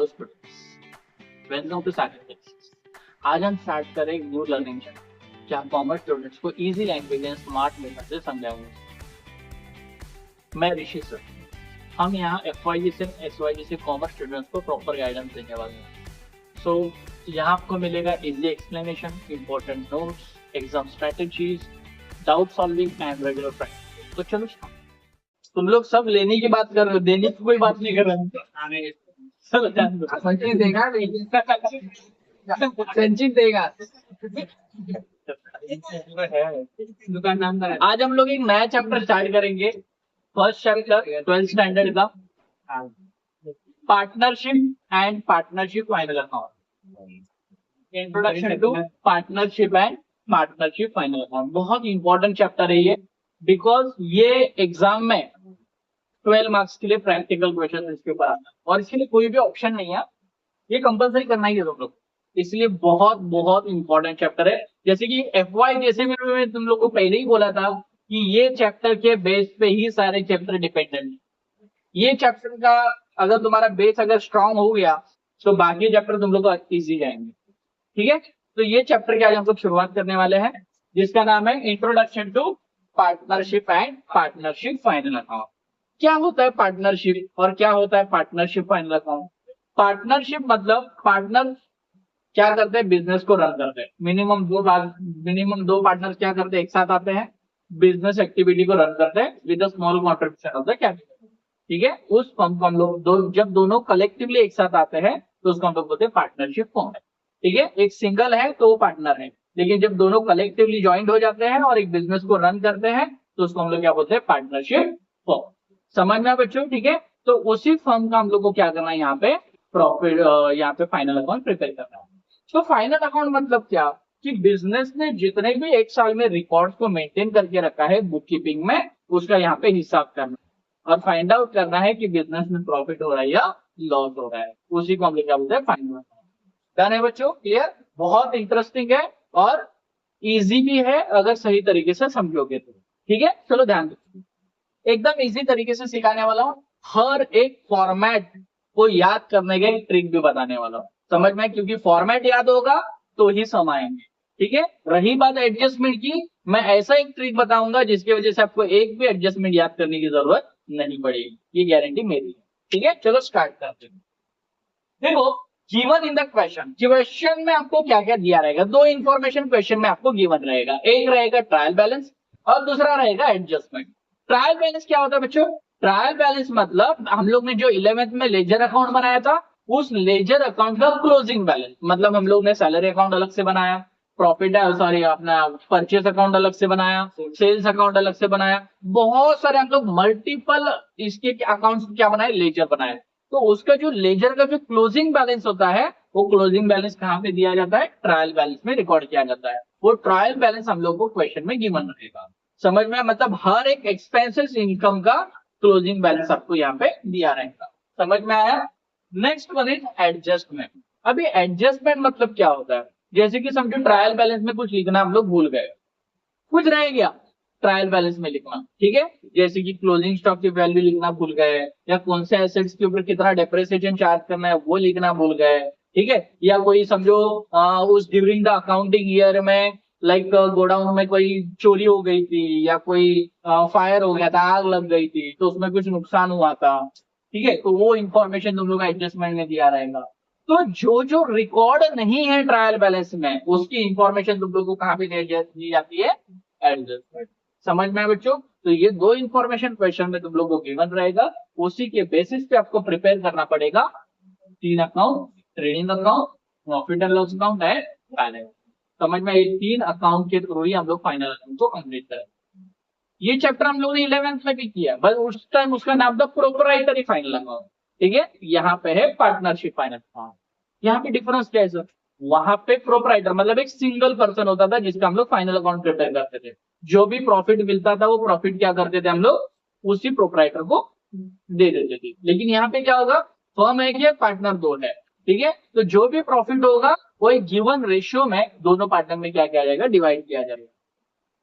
Hello students, welcome to scientific. आज हम start करें न्यू लर्निंग चैप्टर जहाँ कॉमर्स स्टूडेंट्स को easy language and smart method से समझाऊंगा। मैं ऋषि सर। हम यहाँ FYG से SYG से कॉमर्स स्टूडेंट्स को प्रॉपर गाइडेंस देने वाले हैं। सो यहाँ आपको मिलेगा easy explanation, important notes, exam strategies, doubt solving and regular practice. तो चलो तुम लोग सब लेने की बात कर रहे हो, देने की कोई बात नहीं कर रहे हो। चलो संचित देगा संचित देगा दुकान नाम का। आज हम लोग एक नया चैप्टर स्टार्ट करेंगे। फर्स्ट चैप्टर 12th स्टैंडर्ड का partnership and partnership final account. Introduction to partnership and partnership final account बहुत इंपॉर्टेंट चैप्टर है ये, बिकॉज ये एग्जाम में 12 मार्क्स के लिए प्रैक्टिकल क्वेश्चन इसके ऊपर आता है और इसके लिए कोई भी ऑप्शन नहीं है, ये कंपलसरी करना ही है तुम लोग। इसलिए बहुत बहुत इंपॉर्टेंट चैप्टर है। जैसे कि FY जैसे मैं तुम लोग को पहले ही बोला था कि ये चैप्टर के बेस पे ही सारे चैप्टर डिपेंडेंट है। ये चैप्टर का अगर तुम्हारा बेस अगर स्ट्रांग हो गया तो बाकी चैप्टर तुम लोग को इजी जाएंगे। ठीक है, तो ये चैप्टर की आज हम लोग शुरुआत करने वाले हैं जिसका नाम है introduction to partnership and partnership final account. क्या होता है पार्टनरशिप और क्या होता है पार्टनरशिप फाइनल अकाउंट? पार्टनरशिप मतलब पार्टनर क्या करते हैं, बिजनेस को रन करते हैं। मिनिमम दो पार्टनर क्या करते हैं, एक साथ आते हैं, बिजनेस एक्टिविटी को रन करते हैं with a small contribution of the capital. ठीक है, उस फर्म को हम लोग जब दोनों कलेक्टिवली एक साथ आते हैं तो उसको हम लोग बोलते हैं पार्टनरशिप फॉर्म है। ठीक है, एक सिंगल है तो वो पार्टनर है, लेकिन जब दोनों कलेक्टिवली ज्वाइंट हो जाते हैं और एक बिजनेस को रन करते हैं तो उसको हम लोग क्या बोलते हैं, पार्टनरशिप फर्म। समझ में बच्चों? ठीक है, तो उसी फर्म का हम लोग को क्या करना है, यहाँ पे प्रॉफिट, यहाँ पे फाइनल अकाउंट प्रिपेयर करना है। तो फाइनल अकाउंट मतलब क्या कि बिजनेस ने जितने भी एक साल में रिकॉर्ड्स को मेंटेन करके रखा है बुक कीपिंग में, उसका यहाँ पे हिसाब करना और फाइंड आउट करना है कि बिजनेस में प्रॉफिट हो रहा है या लॉस हो रहा है। उसी को हम लोग क्या बोलते हैं, फाइनल अकाउंट। डन है बच्चों? क्लियर? बहुत इंटरेस्टिंग है और इजी भी है अगर सही तरीके से समझोगे तो। ठीक है, चलो ध्यान दो, एकदम इजी तरीके से सिखाने वाला हूँ। हर एक फॉर्मेट को याद करने के ट्रिक भी बताने वाला हूँ, समझ में? क्योंकि फॉर्मेट याद होगा तो ही सम आएंगे। ठीक है, रही बात एडजस्टमेंट की, मैं ऐसा एक ट्रिक बताऊंगा जिसकी वजह से आपको एक भी एडजस्टमेंट याद करने की जरूरत नहीं पड़ेगी, ये गारंटी मेरी है। ठीक है, चलो स्टार्ट करते हैं। देखो, गिवन इन द क्वेश्चन में आपको क्या क्या दिया रहेगा, दो इंफॉर्मेशन क्वेश्चन में आपको गिवन रहेगा, एक रहेगा ट्रायल बैलेंस और दूसरा रहेगा एडजस्टमेंट। ट्रायल बैलेंस क्या होता है बच्चों? ट्रायल बैलेंस मतलब हम लोग ने जो 11th में लेजर अकाउंट बनाया था, उस लेजर अकाउंट का क्लोजिंग बैलेंस, मतलब हम लोग ने सैलरी अकाउंट अलग से बनाया, प्रॉफिट सॉरी अपना परचेस अकाउंट अलग से बनाया, सेल्स अकाउंट अलग से बनाया, बहुत सारे हम लोग मल्टीपल इसके अकाउंट्स क्या बनाए, लेजर बनाए। तो उसका जो लेजर का जो क्लोजिंग बैलेंस होता है, वो क्लोजिंग बैलेंस कहाँ पे दिया जाता है, ट्रायल बैलेंस में रिकॉर्ड किया जाता है। वो ट्रायल बैलेंस हम लोग को क्वेश्चन में गिवन रहेगा। समझ में? मतलब हर एक एक्सपेंसेस इनकम का क्लोजिंग बैलेंस आपको यहाँ पे दिया रहेगा। समझ में आया? Next one is adjustment. अभी एडजस्टमेंट मतलब क्या होता है, जैसे कि समझो ट्रायल बैलेंस में कुछ लिखना हम लोग भूल गए, कुछ रह गया ट्रायल बैलेंस में लिखना। ठीक है, जैसे कि क्लोजिंग स्टॉक की वैल्यू लिखना भूल गए, या कौन से एसेट्स के ऊपर कितना डेप्रिसिएशन चार्ज करना है वो लिखना भूल गए। ठीक है, या कोई समझो उस ड्यूरिंग द अकाउंटिंग ईयर में लाइक गोडाउन में कोई चोरी हो गई थी या कोई फायर हो गया था, आग लग गई थी, तो उसमें कुछ नुकसान हुआ था। ठीक है, तो वो इंफॉर्मेशन तुम लोग एडजस्टमेंट में दिया रहेगा। तो जो जो रिकॉर्ड नहीं है ट्रायल बैलेंस में, उसकी इंफॉर्मेशन तुम लोग को कहाँ पे दी जाती है, एडजस्टमेंट। समझ में बच्चों? तो ये दो इंफॉर्मेशन क्वेश्चन में तुम लोग को गिवन रहेगा, उसी के बेसिस पे आपको प्रिपेयर करना पड़ेगा 3 account, trading account, profit and loss account and balance. समझ में? ये 3 अकाउंट के थ्रू ही हम लोग फाइनल अकाउंट को कंप्लीट करें। ये चैप्टर हम लोगों ने 11th में भी किया, बस उस टाइम उसका नाम था प्रोप्राइटरी फाइनल अकाउंट। ठीक है, यहाँ पे है पार्टनरशिप फाइनल अकाउंट। यहाँ पे डिफरेंस क्या है सर? वहां पे प्रोप्राइटर मतलब एक सिंगल पर्सन होता था जिसका हम लोग फाइनल अकाउंट प्रिपेयर करते थे। जो भी प्रॉफिट मिलता था वो प्रॉफिट क्या करते थे हम लोग, उसी प्रोप्राइटर को दे देते थे। लेकिन यहाँ पे क्या होगा, फर्म एक है, पार्टनर 2 है। ठीक है, तो जो भी प्रॉफिट होगा वो एक गिवन रेशियो में दोनों पार्टनर में क्या किया जाएगा, डिवाइड किया जाएगा।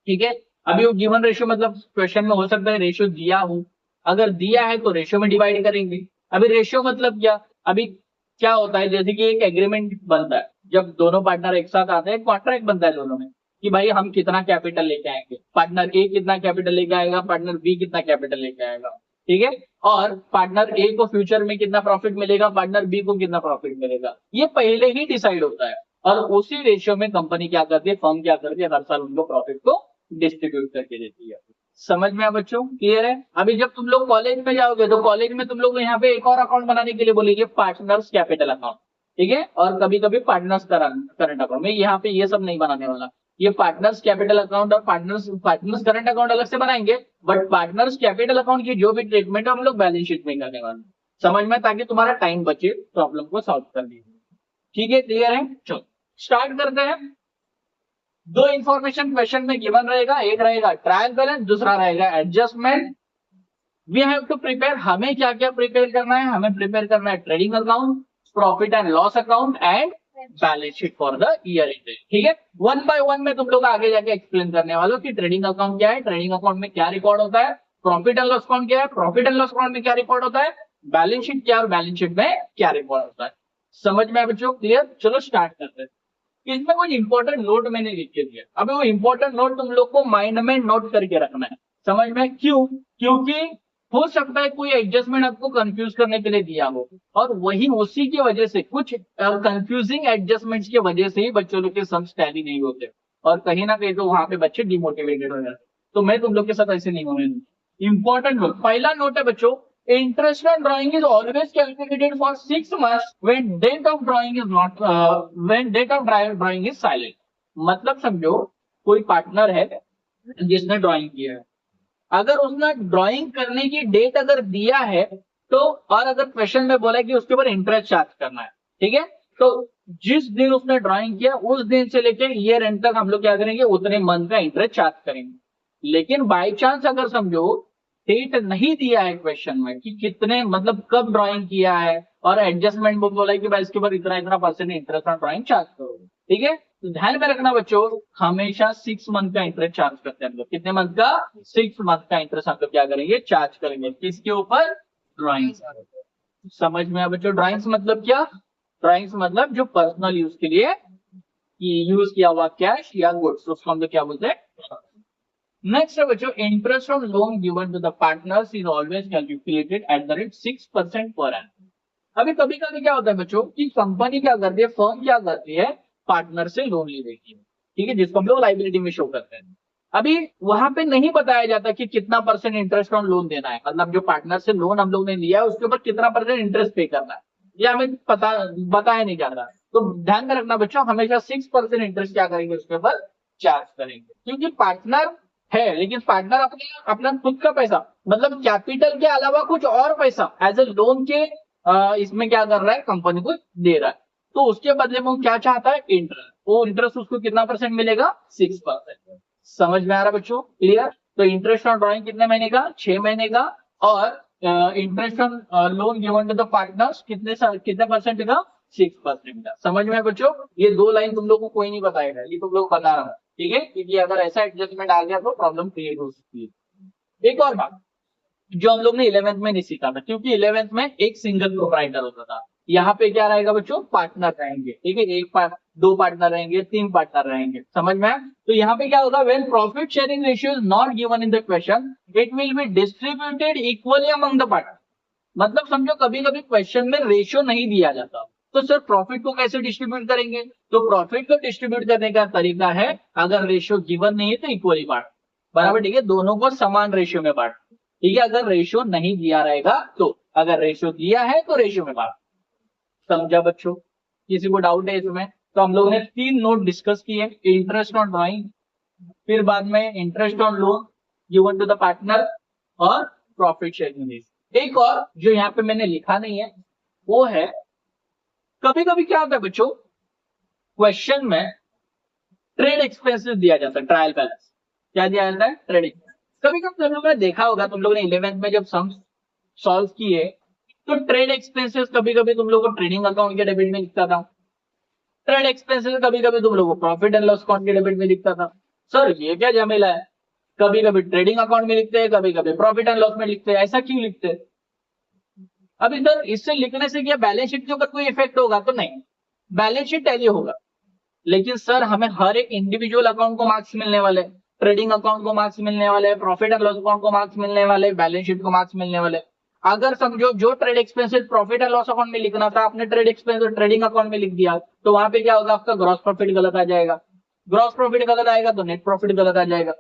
ठीक है, अभी वो गिवन रेशियो मतलब क्वेश्चन में हो सकता है रेशियो दिया हो, अगर दिया है तो रेशियो में डिवाइड करेंगे। अभी रेशियो मतलब क्या, अभी क्या होता है, जैसे कि एक एग्रीमेंट बनता है, जब दोनों पार्टनर एक साथ आते हैं, कॉन्ट्रैक्ट बनता है दोनों में कि भाई हम कितना कैपिटल लेके आएंगे, पार्टनर ए कितना कैपिटल लेके आएगा, पार्टनर बी कितना कैपिटल लेके आएगा, ठीक है। और पार्टनर ए को फ्यूचर में कितना प्रॉफिट मिलेगा, पार्टनर बी को कितना प्रॉफिट मिलेगा, ये पहले ही डिसाइड होता है। और उसी रेशियो में कंपनी क्या करती है, फर्म क्या करती है, हर साल उनको प्रॉफिट को डिस्ट्रीब्यूट करके देती है। समझ में आ बच्चों, क्लियर है। अभी जब तुम लोग कॉलेज में जाओगे तो कॉलेज में तुम लोग यहाँ पे एक और अकाउंट बनाने के लिए बोलेंगे, पार्टनर्स कैपिटल अकाउंट, ठीक है। और कभी कभी पार्टनर्स करंट अकाउंट, मैं यहाँ पे ये सब नहीं बनाने वाला, ये पार्टनर्स कैपिटल अकाउंट और पार्टनर्स करंट अकाउंट अलग से बनाएंगे, बट पार्टनर्स कैपिटल अकाउंट की जो भी ट्रीटमेंट है हम लोग बैलेंस शीट में करने वाले, समझ में, ताकि तुम्हारा टाइम बचे प्रॉब्लम को सॉल्व करने में। ठीक है, क्लियर है। चलो स्टार्ट करते हैं। दो इंफॉर्मेशन क्वेश्चन में गिवन रहेगा, एक रहेगा ट्रायल बैलेंस, दूसरा रहेगा adjustment. We have to prepare, हमें क्या क्या प्रिपेयर करना है, हमें प्रिपेयर करना है trading account, profit and loss account and balance sheet for the year and. ठीक है, वन बाय वन में तुम लोग आगे जाके एक्सप्लेन करने वाले हो कि ट्रेडिंग अकाउंट क्या है, ट्रेडिंग अकाउंट में क्या रिकॉर्ड होता है, प्रॉफिट एंड लॉस अकाउंट क्या है, प्रॉफिट एंड लॉस अकाउंट में क्या रिकॉर्ड होता है, बैलेंस शीट क्या है और बैलेंस शीट में क्या रिकॉर्ड होता है। समझ में आया बच्चों, क्लियर। चलो स्टार्ट करते हैं। इसमें कुछ इंपॉर्टेंट नोट मैंने लिख के दिया, अभी वो इंपॉर्टेंट नोट तुम लोग को माइंड में नोट करके रखना है। समझ में, क्यों, क्योंकि हो सकता है कोई एडजस्टमेंट आपको कंफ्यूज करने के लिए दिया हो, और वही उसी की वजह से कुछ कंफ्यूजिंग एडजस्टमेंट्स की वजह से ही बच्चों लोग के सम्स टैली नहीं होते, और कहीं ना कहीं तो वहां पे बच्चे डिमोटिवेटेड हो जाते। तो मैं तुम लोग के साथ ऐसे नहीं होने दूंगा। इंपॉर्टेंट नोट, पहला नोट है बच्चों, interest on drawing is always calculated for 6 months when date of drawing is not when date of drawing is silent। मतलब समझो कोई पार्टनर है जिसने ड्राइंग किया है, अगर उसने ड्राइंग करने की डेट अगर दिया है तो, और अगर क्वेश्चन में बोला है कि उसके ऊपर इंटरेस्ट चार्ज करना है, ठीक है, तो जिस दिन उसने ड्राइंग किया उस दिन से लेकर ईयर एंड तक हम लोग क्या करेंगे, उतने मंथ का इंटरेस्ट चार्ज करेंगे। लेकिन बाई चांस अगर समझो डेट नहीं दिया है क्वेश्चन में कि कितने, मतलब कब ड्राइंग किया है, और एडजस्टमेंट बुक बोला है कि भाई इसके ऊपर इतना इतना percent interest on drawing charge करो, ठीक है, तो ध्यान में रखना बच्चों, हमेशा 6 मंथ का इंटरेस्ट चार्ज करते हैं हम लोग। कितने मंथ का, 6 मंथ का इंटरेस्ट हम लोग क्या करेंगे, चार्ज करेंगे। किसके ऊपर, ड्राइंग। समझ में आया बच्चों, ड्राइंग्स मतलब क्या, ड्राइंग्स मतलब जो पर्सनल यूज के लिए यूज किया हुआ कैश या गुड्स, उसको हम लोग क्या बोलते हैं। नेक्स्ट है बच्चों, interest on loan given to the partners is always calculated at the rate 6% per annum. अभी कभी कभी क्या होता है बच्चों कि कंपनी क्या करती है, फर्म क्या करती है, पार्टनर से लोन ले लेती है, ठीक है, जिसको हम लोग लाइबिलिटी में शो करते हैं। अभी वहां पे नहीं बताया जाता कि कितना परसेंट इंटरेस्ट ऑन लोन देना है, मतलब जो पार्टनर से लोन हम लोग ने लिया है उसके ऊपर कितना परसेंट इंटरेस्ट पे करना है, ये हमें पता बताया नहीं जा रहा। तो ध्यान में रखना बच्चों, हमेशा 6% इंटरेस्ट क्या करेंगे, उसके ऊपर चार्ज करेंगे, क्योंकि पार्टनर है, लेकिन पार्टनर अपना खुद का पैसा, मतलब कैपिटल के अलावा कुछ और पैसा एज ए लोन के इसमें क्या कर रहा है, कंपनी को दे रहा है, तो उसके बदले में वो क्या चाहता है, इंटरेस्ट। वो इंटरेस्ट उसको कितना परसेंट मिलेगा, 6%। समझ में आ रहा बच्चों, क्लियर। तो इंटरेस्ट ऑन ड्राइंग कितने महीने का, 6 महीने का, और interest on loan given to the partners कितने परसेंट का, 6% का। समझ में बच्चों, ये दो लाइन तुम लोग को कोई नहीं बताएगा, ये तुम लोग बता रहा हूँ, ठीक है, क्योंकि अगर ऐसा एडजस्टमेंट आ गया तो प्रॉब्लम क्रिएट हो सकती है। एक और बात जो हम लोग ने 11th में नहीं सीखा था, क्योंकि 11th में एक सिंगल प्रोप्राइटर होता था, यहाँ पे क्या रहेगा बच्चों, पार्टनर रहेंगे, ठीक है, दो पार्टनर रहेंगे, 3 पार्टनर रहेंगे। समझ में आया। तो यहाँ पे क्या होगा, when profit sharing ratio is not given in the question it will be distributed equally among the partner. मतलब समझो कभी कभी क्वेश्चन में रेशियो नहीं दिया जाता, तो सर प्रॉफिट को कैसे डिस्ट्रीब्यूट करेंगे, तो प्रॉफिट को डिस्ट्रीब्यूट करने का तरीका है, अगर रेशियो गिवन नहीं है तो इक्वली बांट, बराबर, ठीक है, दोनों को समान रेशियो में बांट, ठीक है, अगर रेशियो नहीं दिया रहेगा तो, अगर रेशियो दिया है तो रेशियो में बांट। समझा बच्चों, किसी को डाउट है इसमें। तो हम लोगों ने 3 नोट डिस्कस किए, इंटरेस्ट ऑन ड्राइंग, फिर बाद में interest on loan given to the partner, और प्रॉफिट शेयरिंग। एक और जो यहाँ पे मैंने लिखा नहीं है वो है, कभी कभी क्या होता है बच्चों, क्वेश्चन में ट्रेड एक्सपेंसेस दिया जाता है, ट्रायल बैलेंस क्या दिया जाता है, ट्रेड एक्सपेंस। कभी कभी तुम लोगों ने देखा होगा, तुम लोगों ने 11th में जब सम सॉल्व किए तो ट्रेड एक्सपेंसेस कभी कभी तुम लोगों को ट्रेडिंग अकाउंट के डेबिट में लिखता था, ट्रेड एक्सपेंसेस कभी कभी तुम लोगों को प्रॉफिट एंड लॉस अकाउंट के डेबिट में लिखता था। सर ये क्या झमेला है, कभी कभी ट्रेडिंग अकाउंट में लिखते हैं, कभी कभी प्रॉफिट एंड लॉस में लिखते हैं, ऐसा क्यों लिखते हैं। अब इधर इससे लिखने से क्या बैलेंस शीट के ऊपर कोई इफेक्ट होगा? तो नहीं, बैलेंस शीट टैली होगा, लेकिन सर हमें हर एक इंडिविजुअल अकाउंट को मार्क्स मिलने वाले, ट्रेडिंग अकाउंट को मार्क्स मिलने वाले, प्रॉफिट एंड लॉस अकाउंट को मार्क्स मिलने वाले, बैलेंस शीट को मार्क्स मिलने वाले। अगर समझो जो trade expenses profit and loss account में लिखना था आपने ट्रेड एक्सपेंस ट्रेडिंग अकाउंट में लिख दिया, तो वहां पे क्या होगा? आपका ग्रॉस प्रॉफिट गलत आ जाएगा, ग्रॉस प्रॉफिट गलत आएगा तो नेट प्रॉफिट गलत आ जाएगा।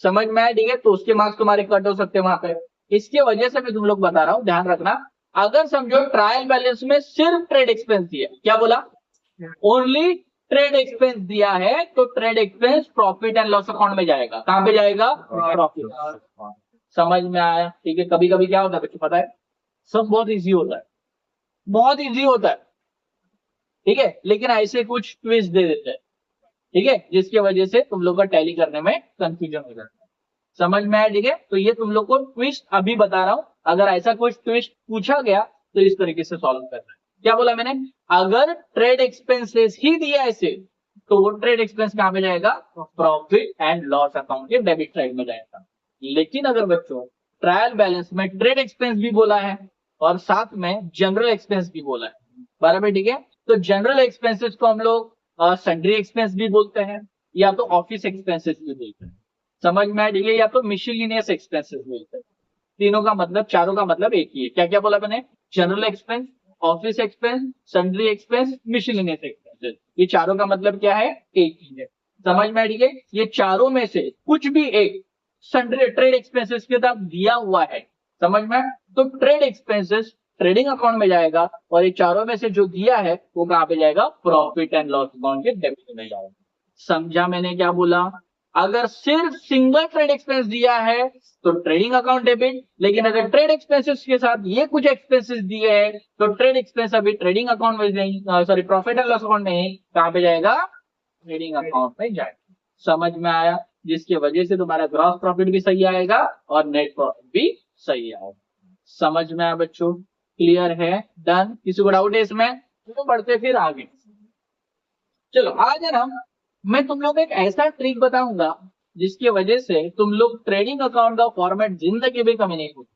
समझ में आया? ठीक है, तो उसके मार्क्स तुम्हारे कट हो सकते हैं वहां पे। इसके वजह से मैं तुम लोग बता रहा हूं, ध्यान रखना। अगर समझो ट्रायल बैलेंस में सिर्फ ट्रेड एक्सपेंस दिया, क्या बोला? ओनली ट्रेड एक्सपेंस दिया है, तो trade expense profit and loss account में जाएगा। कहां पे जाएगा? प्रॉफिट। समझ में आया? ठीक है, कभी कभी क्या होता है बच्चों पता है, सब बहुत इजी होता है, बहुत इजी होता है, ठीक है, लेकिन ऐसे कुछ ट्विस्ट दे देते हैं, ठीक है, जिसकी वजह से तुम लोग का टैली करने में कंफ्यूजन हो जाता है। समझ में आया? ठीक है, तो ये तुम लोग को ट्विस्ट अभी बता रहा हूं, अगर ऐसा कुछ ट्विस्ट पूछा गया तो इस तरीके से सॉल्व करना है। क्या बोला मैंने? अगर ट्रेड एक्सपेंसेस ही दिया ऐसे, तो वो ट्रेड एक्सपेंस कहां पे जाएगा? प्रॉफिट एंड लॉस अकाउंट के डेबिट साइड में जाएगा। लेकिन अगर बच्चों ट्रायल बैलेंस में ट्रेड एक्सपेंस भी बोला है और साथ में जनरल एक्सपेंस भी बोला है, बराबर, ठीक है, तो जनरल एक्सपेंसेस को हम लोग सन्ड्री एक्सपेंस भी बोलते हैं, या तो ऑफिस एक्सपेंसेस भी बोलते हैं। समझ में आया? ठीक है, या तो मिसलेनियस एक्सपेंसेस बोलते हैं। तीनों का मतलब, चारों का मतलब एक ही है। क्या क्या बोला मैंने? General expense, office expense, sundry expense, miscellaneous expenses, ये चारों का मतलब क्या है? एक ही है। समझ में आया? ठीक है, ये चारों में से कुछ भी एक सन्ड्री ट्रेड एक्सपेंसेस के साथ दिया हुआ है, समझ में आया? तो ट्रेड एक्सपेंसेस ट्रेडिंग अकाउंट में जाएगा, और ये चारों में से जो दिया है वो कहां पे जाएगा? प्रॉफिट एंड लॉस अकाउंट के डेबिट में जाएगा। समझा मैंने क्या बोला? अगर सिर्फ सिंगल ट्रेड एक्सपेंस दिया है तो ट्रेडिंग अकाउंट डेबिट, लेकिन अगर ट्रेड एक्सपेंसेस के साथ ये कुछ एक्सपेंसेस दिए हैं तो ट्रेड एक्सपेंस अभी ट्रेडिंग अकाउंट में नहीं, sorry, profit and loss account में नहीं, कहां पे जाएगा? ट्रेडिंग अकाउंट में जाएगा। समझ में आया? जिसकी वजह से तुम्हारा ग्रॉस प्रॉफिट भी सही आएगा और नेट प्रॉफिट भी सही आएगा। समझ में आया बच्चों? क्लियर है? डन? किसी को डाउट है इसमें? तो बढ़ते फिर आगे। चलो आज है ना, मैं तुम लोग को एक ऐसा ट्रिक बताऊंगा जिसकी वजह से तुम लोग ट्रेडिंग अकाउंट का फॉर्मेट जिंदगी भी कमी नहीं होगी।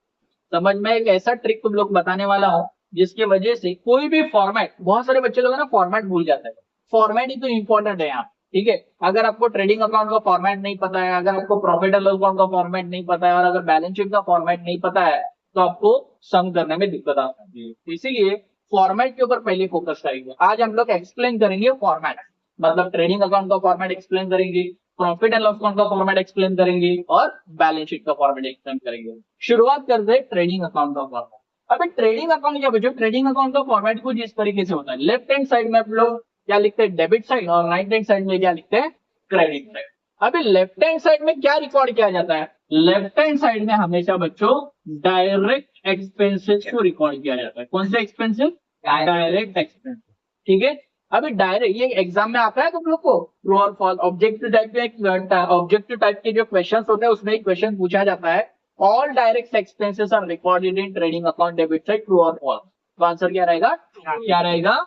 समझ में? एक ऐसा ट्रिक तुम लोग बताने वाला हूं जिसकी वजह से कोई भी फॉर्मेट, बहुत सारे बच्चे लोग है ना फॉर्मेट भूल जाते हैं, फॉर्मेट ही तो इंपॉर्टेंट है यहाँ, ठीक है। अगर आपको ट्रेडिंग अकाउंट का फॉर्मेट नहीं पता है, अगर आपको प्रॉफिट एंड लॉस अकाउंट का फॉर्मेट नहीं पता है, और अगर बैलेंस शीट का फॉर्मेट नहीं पता है, तो आपको सम करने में दिक्कत आ सकती है। इसीलिए फॉर्मेट के ऊपर पहले फोकस करेंगे। आज हम लोग एक्सप्लेन करेंगे फॉर्मेट, मतलब ट्रेडिंग अकाउंट का फॉर्मेट एक्सप्लेन करेंगे, प्रॉफिट एंड लॉस अकाउंट का फॉर्मेट एक्सप्लेन करेंगे, और बैलेंस शीट का फॉर्मेट एक्सप्लेन करेंगे। शुरुआत करते हैं ट्रेडिंग अकाउंट का फॉर्मेट। अभी ट्रेडिंग अकाउंट क्या बच्चों? ट्रेडिंग अकाउंट का फॉर्मेट कुछ इस तरीके से होता है। लेफ्ट हैंड साइड में आप लोग क्या लिखते हैं? डेबिट साइड, और राइट हैंड साइड में क्या लिखते हैं? Credit side. अभी लेफ्ट हैंड साइड में क्या रिकॉर्ड किया जाता है? लेफ्ट हैंड साइड में हमेशा बच्चों डायरेक्ट एक्सपेंसेस को रिकॉर्ड किया जाता है। कौन से एक्सपेंसेस? डायरेक्ट एक्सपेंसेस, ठीक है। अभी डायरेक्ट, ये एग्जाम में आता है तुम लोग को, ट्रू और फॉल्स, ऑब्जेक्टिव टाइप के, ऑब्जेक्टिव टाइप के जो क्वेश्चन होते हैं उसमें एक क्वेश्चन पूछा जाता है, all direct expenses are recorded in trading account debit side, true और फॉल्स। तो आंसर क्या रहेगा? क्या रहेगा?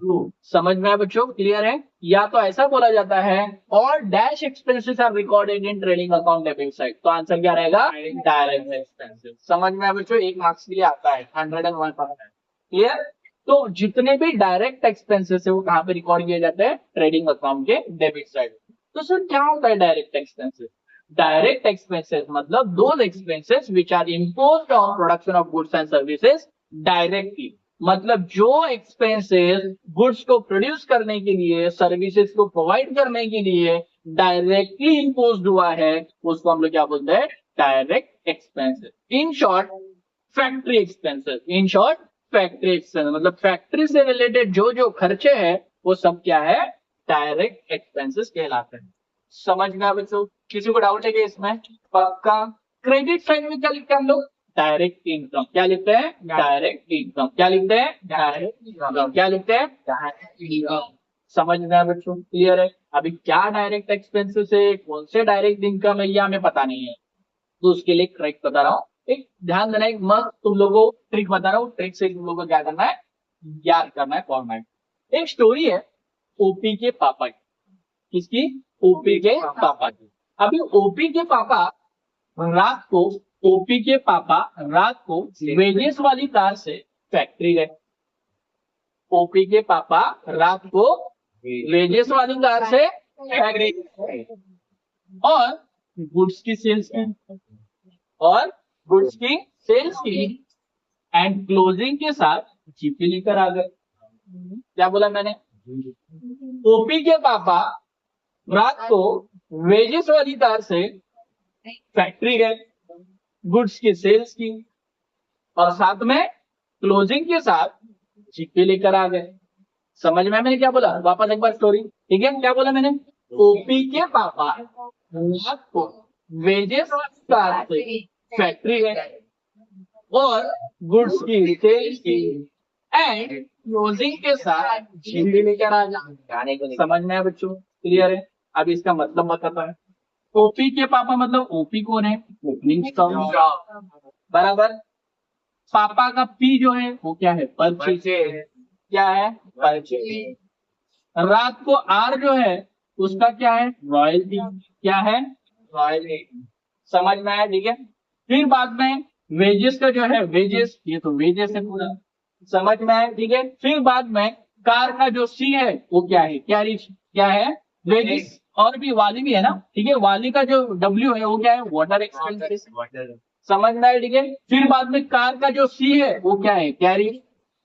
ट्रू। समझ में आया बच्चों? क्लियर है? या तो ऐसा बोला जाता है, all dash expenses are recorded in trading account debit side, तो आंसर क्या रहेगा? Direct expenses. समझ में आया बच्चों? 1 मार्क्स के लिए आता है, 101%। क्लियर? तो जितने भी डायरेक्ट एक्सपेंसेस है वो कहां पे रिकॉर्ड किए जाते हैं? ट्रेडिंग अकाउंट के डेबिट साइड। तो सर क्या होता है डायरेक्ट एक्सपेंसेस? डायरेक्ट एक्सपेंसेस मतलब those expenses which are imposed on production of goods and services directly, मतलब जो एक्सपेंसेस गुड्स को प्रोड्यूस करने के लिए, सर्विसेज को प्रोवाइड करने के लिए डायरेक्टली इम्पोज्ड हुआ है, उसको हम लोग क्या बोलते हैं? Direct expenses. In short factory expenses. In short factory expense मतलब फैक्ट्री से रिलेटेड जो जो खर्चे हैं वो सब क्या है? डायरेक्ट एक्सपेंसेस कहलाते हैं। समझ में आया बच्चों? किसी को डाउट है कि इसमें? पक्का? क्रेडिट साइड में क्या लिखते हैं हम लोग? Direct income. क्या लिखते हैं? Direct income. क्या लिखते हैं? Direct income. क्या लिखते हैं? Direct income. समझ में आया बच्चों? क्लियर है? अभी क्या डायरेक्ट एक्सपेंसेस है, कौन से डायरेक्ट इनकम है, ये हमें पता नहीं है, तो उसके लिए ट्रिक बता रहा हूँ। एक ध्यान देना, एक मस्त तुम लोगों को ट्रिक बता रहा हूँ, ट्रिक से तुम लोगों को क्या करना है? याद करना है फॉर्मेट। एक स्टोरी है ओपी के पापा की। किसकी? ओपी के पापा की। अभी ओपी के पापा रात को वेजेस वाली कार से फैक्ट्री गए। ओपी के पापा रात को वेजेस वाली कार से फैक्ट्री गए और गुड्स की सेल्स की एंड क्लोजिंग के साथ जीपी लेकर आ गए। क्या बोला मैंने? ओपी के पापा रात को वेजेस वाली कार से फैक्ट्री गए, गुड्स की सेल्स की और साथ में क्लोजिंग के साथ जीपी लेकर आ गए। समझ में मैंने क्या बोला? वापस एक बार स्टोरी, ठीक है? क्या बोला मैंने? ओपी के पापा रात को वेजेस वाली कार से फैक्ट्री गए और गुड्स की सेल्स की एंड क्लोजिंग के साथ जीपी लेकर आ गए। समझ में आया बच्चों? क्लियर है? अब इसका मतलब बताता है। ओपी के पापा मतलब ओपी कौन है? ओपनिंग स्टॉक, बराबर। पापा का पी जो है वो क्या है? परचेज। क्या है? परचेज। रात को आर जो है उसका क्या है? रॉयल्टी। क्या है? रॉयल्टी। समझ में आया? ठीक है। फिर बाद में वेजेस का जो है वेजेस, ये तो वेजेस है पूरा, समझ में आया? ठीक है। फिर बाद में कार का जो सी है वो क्या है? कैरिज। क्या है? वेजेस। और भी वाली भी है ना, ठीक है। वाली का जो डब्ल्यू है वो क्या है? Water expenses. समझ में आया? ठीक है। फिर बाद में कार का जो सी है वो क्या है? कैरिज।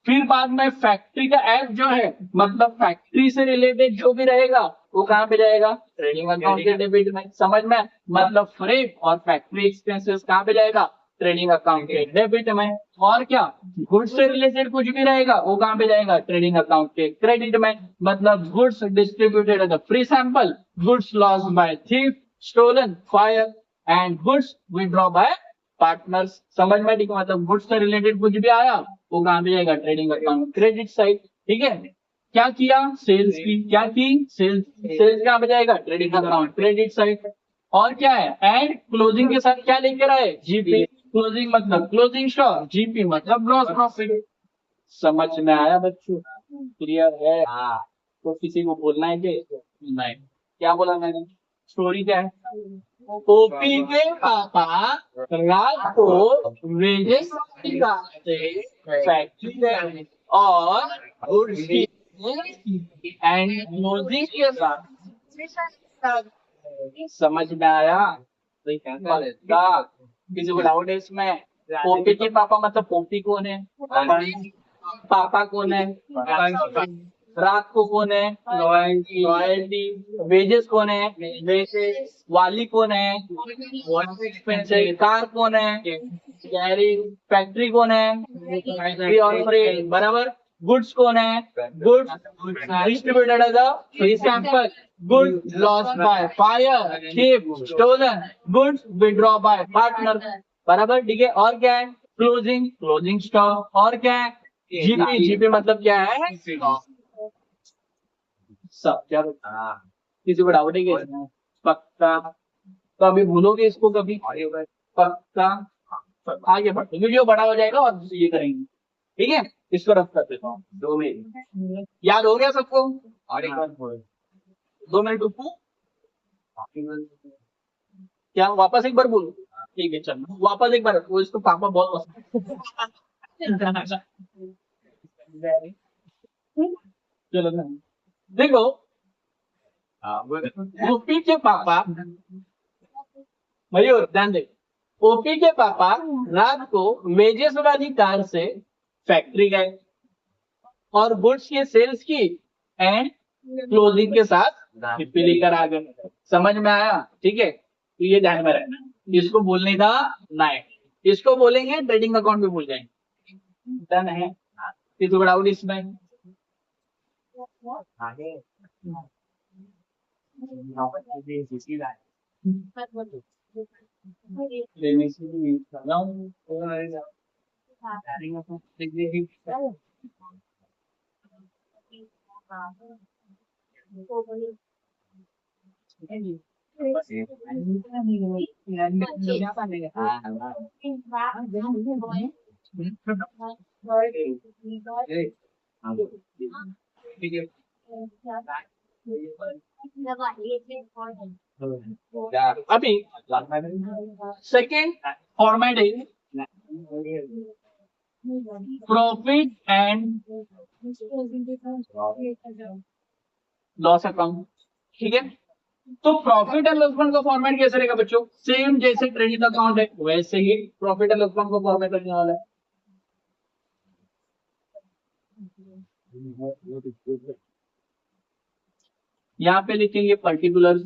फिर बाद में फैक्ट्री का एफ जो है मतलब फैक्ट्री से रिलेटेड जो भी रहेगा वो कहाँ पे जाएगा? ट्रेडिंग अकाउंट के डेबिट में। समझ में? मतलब फ्रेट और फैक्ट्री एक्सपेंसेस कहाँ पे जाएगा? ट्रेडिंग अकाउंट के डेबिट में। और क्या? गुड्स से रिलेटेड कुछ भी रहेगा वो कहाँ पे जाएगा? ट्रेडिंग अकाउंट के क्रेडिट में। मतलब goods distributed as a free sample, goods lost by thief, stolen, fire and goods withdraw by partners. समझ में? ठीक है। मतलब गुड्स से रिलेटेड कुछ भी आया वो कहाँ पे जाएगा? Trading account credit side. ठीक है। क्या किया? सेल्स की। क्या की? सेल्स। सेल्स कहाँ पे जाएगा? Trading account credit side. और क्या है? एंड क्लोजिंग के साथ क्या लेकर आए? जीपी। क्लोजिंग मतलब क्लोजिंग स्टॉक, जीपी मतलब ग्रॉस प्रॉफिट। समझ में आया बच्चों? क्लियर है? तो किसी को बोलना है कि नहीं? क्या बोला मैंने? स्टोरी क्या है? ओपी के पापा रात को वेजेस से फैक्ट्री गए और गुड्स की एंड क्लोजिंग के साथ। समझ में आया? पक्का? किसी को डाउट है इसमें? ओपी के पापा मतलब ओपी कौन है? पापा कौन है? रात को कौन है? रॉयल्टी। वेजेस कौन है? वेजेस। वाली कौन है? Water expenses. कार कौन है? कैरी। फैक्ट्री कौन है? फैक्ट्री और फ्रेट, बराबर। गुड्स कौन है? Goods distributed as a free sample, goods lost by fire, thief, stolen, goods withdraw by partner, बराबर। ठीक है। और क्या है? क्लोजिंग। Closing stock. और क्या है? जीपी। जीपी मतलब क्या है? सब। क्या किसी को डाउट है क्या इसमें? पक्का? तो अभी भूलोगे इसको कभी? पक्का? आगे बढ़ते, वीडियो बड़ा हो जाएगा और ये करेंगे। ठीक है। इसको रफ कर देता हूँ 2 मिनट। याद हो गया सबको? और एक बार 2 मिनट रुको। क्या वापस एक बार बोलूं? ठीक है चलो वापस एक बार। वो इसको पापा बहुत पसंद। चलो देखो, ओपी के पापा, मयूर ध्यान दे। ओपी के पापा रात को वेजेस वाली कार से फैक्ट्री गए और गुड्स की सेल्स की एंड क्लोजिंग के साथ जीपी लेकर आ गए। समझ में आया? ठीक है। तो ये ध्यान में रखना, इसको बोलने का नहीं, इसको बोलेंगे ट्रेडिंग अकाउंट में भूल जाएंगे। डन है? किसी को डाउट इसमें? लेने से भी यूज कर रहा हूँ। अभी सेकेंड फॉर्मेट है प्रॉफिट एंड लॉस अकाउंट, ठीक है। तो प्रॉफिट एंड लॉस अकाउंट का फॉर्मेट कैसे रहेगा बच्चों? सेम जैसे ट्रेडिंग अकाउंट है वैसे ही प्रॉफिट एंड लॉस अकाउंट का फॉर्मेट रहने वाला है। यहाँ पे लिखेंगे पर्टिकुलर,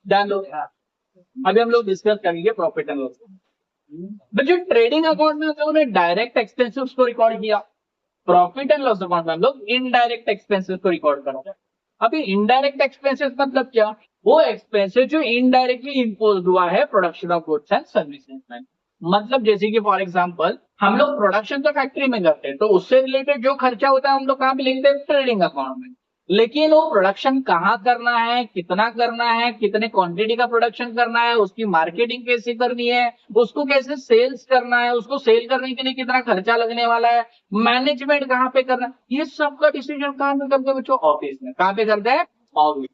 ध्यान दो। अभी हम लोग डिस्कस करेंगे प्रॉफिट एंड लॉस। बच्चों ट्रेडिंग अकाउंट में हम लोगों ने डायरेक्ट एक्सपेंसेस को रिकॉर्ड किया, प्रॉफिट एंड लॉस अकाउंट में हम लोग इनडायरेक्ट एक्सपेंसेस को रिकॉर्ड करेंगे। अभी इनडायरेक्ट एक्सपेंसेस मतलब क्या? वो एक्सपेंसेस जो इनडायरेक्टली इम्पोज हुआ है production of goods and services में। मतलब जैसे कि फॉर एग्जांपल हम लोग प्रोडक्शन तो फैक्ट्री में करते हैं, तो उससे रिलेटेड जो खर्चा होता है हम लोग कहाँ पे लिखते हैं? ट्रेडिंग अकाउंट में। लेकिन वो प्रोडक्शन कहाँ करना है, कितना करना है, कितने क्वांटिटी का प्रोडक्शन करना है, उसकी मार्केटिंग कैसे करनी है, उसको कैसे सेल्स करना है, उसको सेल करने के लिए कितना खर्चा लगने वाला है, मैनेजमेंट कहाँ पे करना है, ये सब का डिसीजन कहाँ पे करते हैं बच्चों? ऑफिस में। कहाँ पे करते हैं? ऑफिस।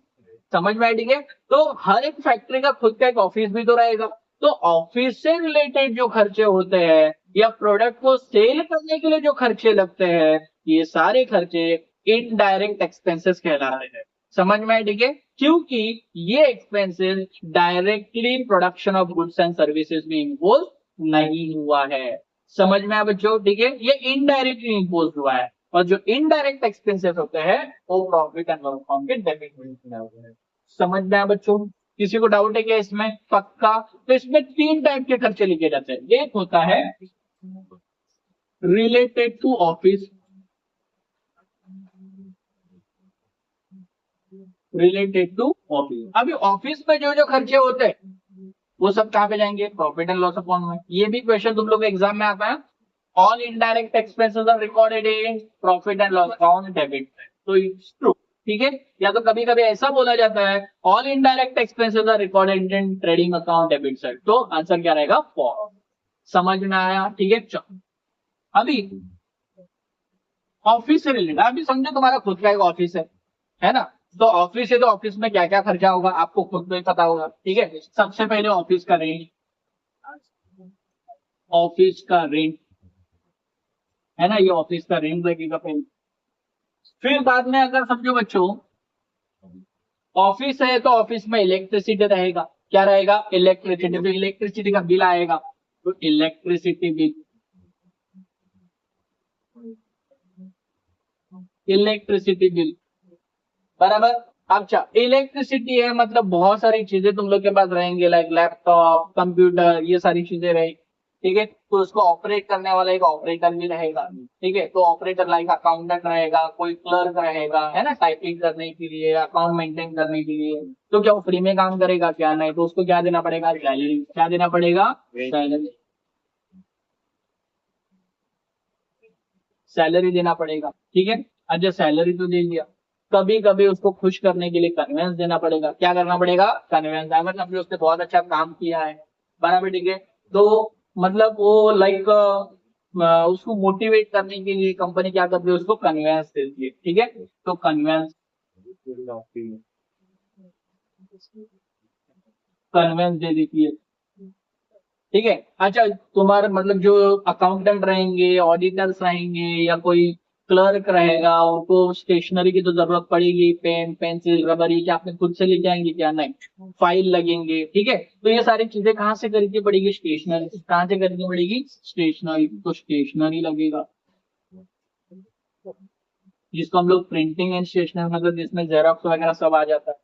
समझ में आई? ठीक है। तो हर एक फैक्ट्री का खुद का एक ऑफिस भी तो रहेगा। तो ऑफिस से रिलेटेड जो खर्चे होते हैं या प्रोडक्ट को सेल करने के लिए जो खर्चे लगते हैं, ये सारे खर्चे इनडायरेक्ट एक्सपेंसेस कहलाते हैं। समझ में आई? ठीक है। क्योंकि ये expenses directly production of goods and services में इन्वॉल्व नहीं हुआ है। समझ में आया बच्चों? ठीक है। ये इनडायरेक्टली इम्पोज हुआ है, और जो इनडायरेक्ट एक्सपेंसेस होते हैं वो प्रॉफिट एंड लॉस अकाउंट के डेबिट में होते हैं। समझ में आया बच्चों? किसी को डाउट है क्या इसमें? पक्का? तो इसमें 3 टाइप के खर्चे लिखे जाते हैं। एक होता है related to office, related to office. अभी ऑफिस में जो जो खर्चे होते हैं वो सब कहाँ पे जाएंगे? प्रॉफिट एंड लॉस अकाउंट में। ये भी क्वेश्चन तुम लोग एग्जाम में आता है। All indirect expenses are recorded in profit and loss account debit. तो इट्स ट्रू, ठीक है। या तो कभी कभी ऐसा बोला जाता है all indirect expenses are recorded in trading account debit side. तो आंसर क्या रहेगा? फॉर। समझ में आया? ठीक है। चलो अभी ऑफिस से रिलेटेड, अभी समझो तुम्हारा खुद का एक ऑफिस है ना। तो ऑफिस है तो ऑफिस में क्या क्या खर्चा होगा आपको खुद को ही पता होगा, ठीक है। सबसे पहले ऑफिस का रेंट, ऑफिस का रेंट है ना, ये ऑफिस का रेंट लगेगा पहले। फिर बाद में अगर समझो बच्चों ऑफिस है तो ऑफिस में इलेक्ट्रिसिटी रहेगा। क्या रहेगा? इलेक्ट्रिसिटी। तो इलेक्ट्रिसिटी का बिल आएगा, तो इलेक्ट्रिसिटी बिल, इलेक्ट्रिसिटी बिल बराबर। अच्छा इलेक्ट्रिसिटी है मतलब बहुत सारी चीजें तुम लोग के पास रहेंगे, लाइक लैपटॉप, कंप्यूटर, ये सारी चीजें रहेगी, ठीक है। तो उसको ऑपरेट करने वाला एक ऑपरेटर भी रहेगा, ठीक है। तो ऑपरेटर लाइक अकाउंटेंट रहेगा, कोई क्लर्क रहेगा, है ना, टाइपिंग करने के लिए, अकाउंट मेंटेन करने के लिए। तो क्या वो फ्री में काम करेगा? क्या नहीं। तो उसको क्या देना पड़ेगा? सैलरी। क्या देना पड़ेगा? सैलरी। सैलरी देना पड़ेगा, ठीक है। अच्छा सैलरी तो दे दिया, कभी कभी उसको खुश करने के लिए कन्वेंस देना पड़ेगा। क्या करना पड़ेगा? कन्वेंस। अगर हमने उसने बहुत अच्छा काम किया है बराबर, ठीक है, तो मतलब वो लाइक उसको मोटिवेट करने के लिए कंपनी क्या करती है? उसको कन्वेंस देती है, ठीक है। तो कन्वेंस, कन्वेंस दे देती है, ठीक है। अच्छा तुम्हारे मतलब जो अकाउंटेंट रहेंगे, ऑडिटर्स रहेंगे, या कोई क्लर्क रहेगा, उनको स्टेशनरी की तो जरूरत पड़ेगी, पेन, पेंसिल, रबर, ये क्या आपने खुद से लेके आएंगे? क्या नहीं। फाइल लगेंगे, ठीक है। तो ये सारी चीजें कहाँ से खरीदनी पड़ेगी? स्टेशनरी। कहाँ से खरीदनी पड़ेगी? स्टेशनरी। तो स्टेशनरी लगेगा, जिसको हम लोग प्रिंटिंग एंड स्टेशनरी मतलब जिसमें जेरॉक्स वगैरह सब आ जाता है,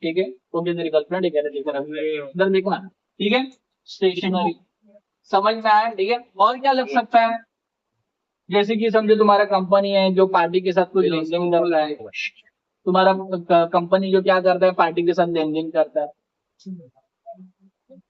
ठीक है। तो क्या मेरी गर्लफ्रेंड है, इधर देखना, ठीक है। स्टेशनरी समझ में आया, ठीक है। और क्या लग सकता है? जैसे कि समझो तुम्हारा कंपनी है जो पार्टी के साथ कुछ लेन देन कर रहा है, तुम्हारा कंपनी जो क्या करता है? पार्टी के साथ लेन देन करता है,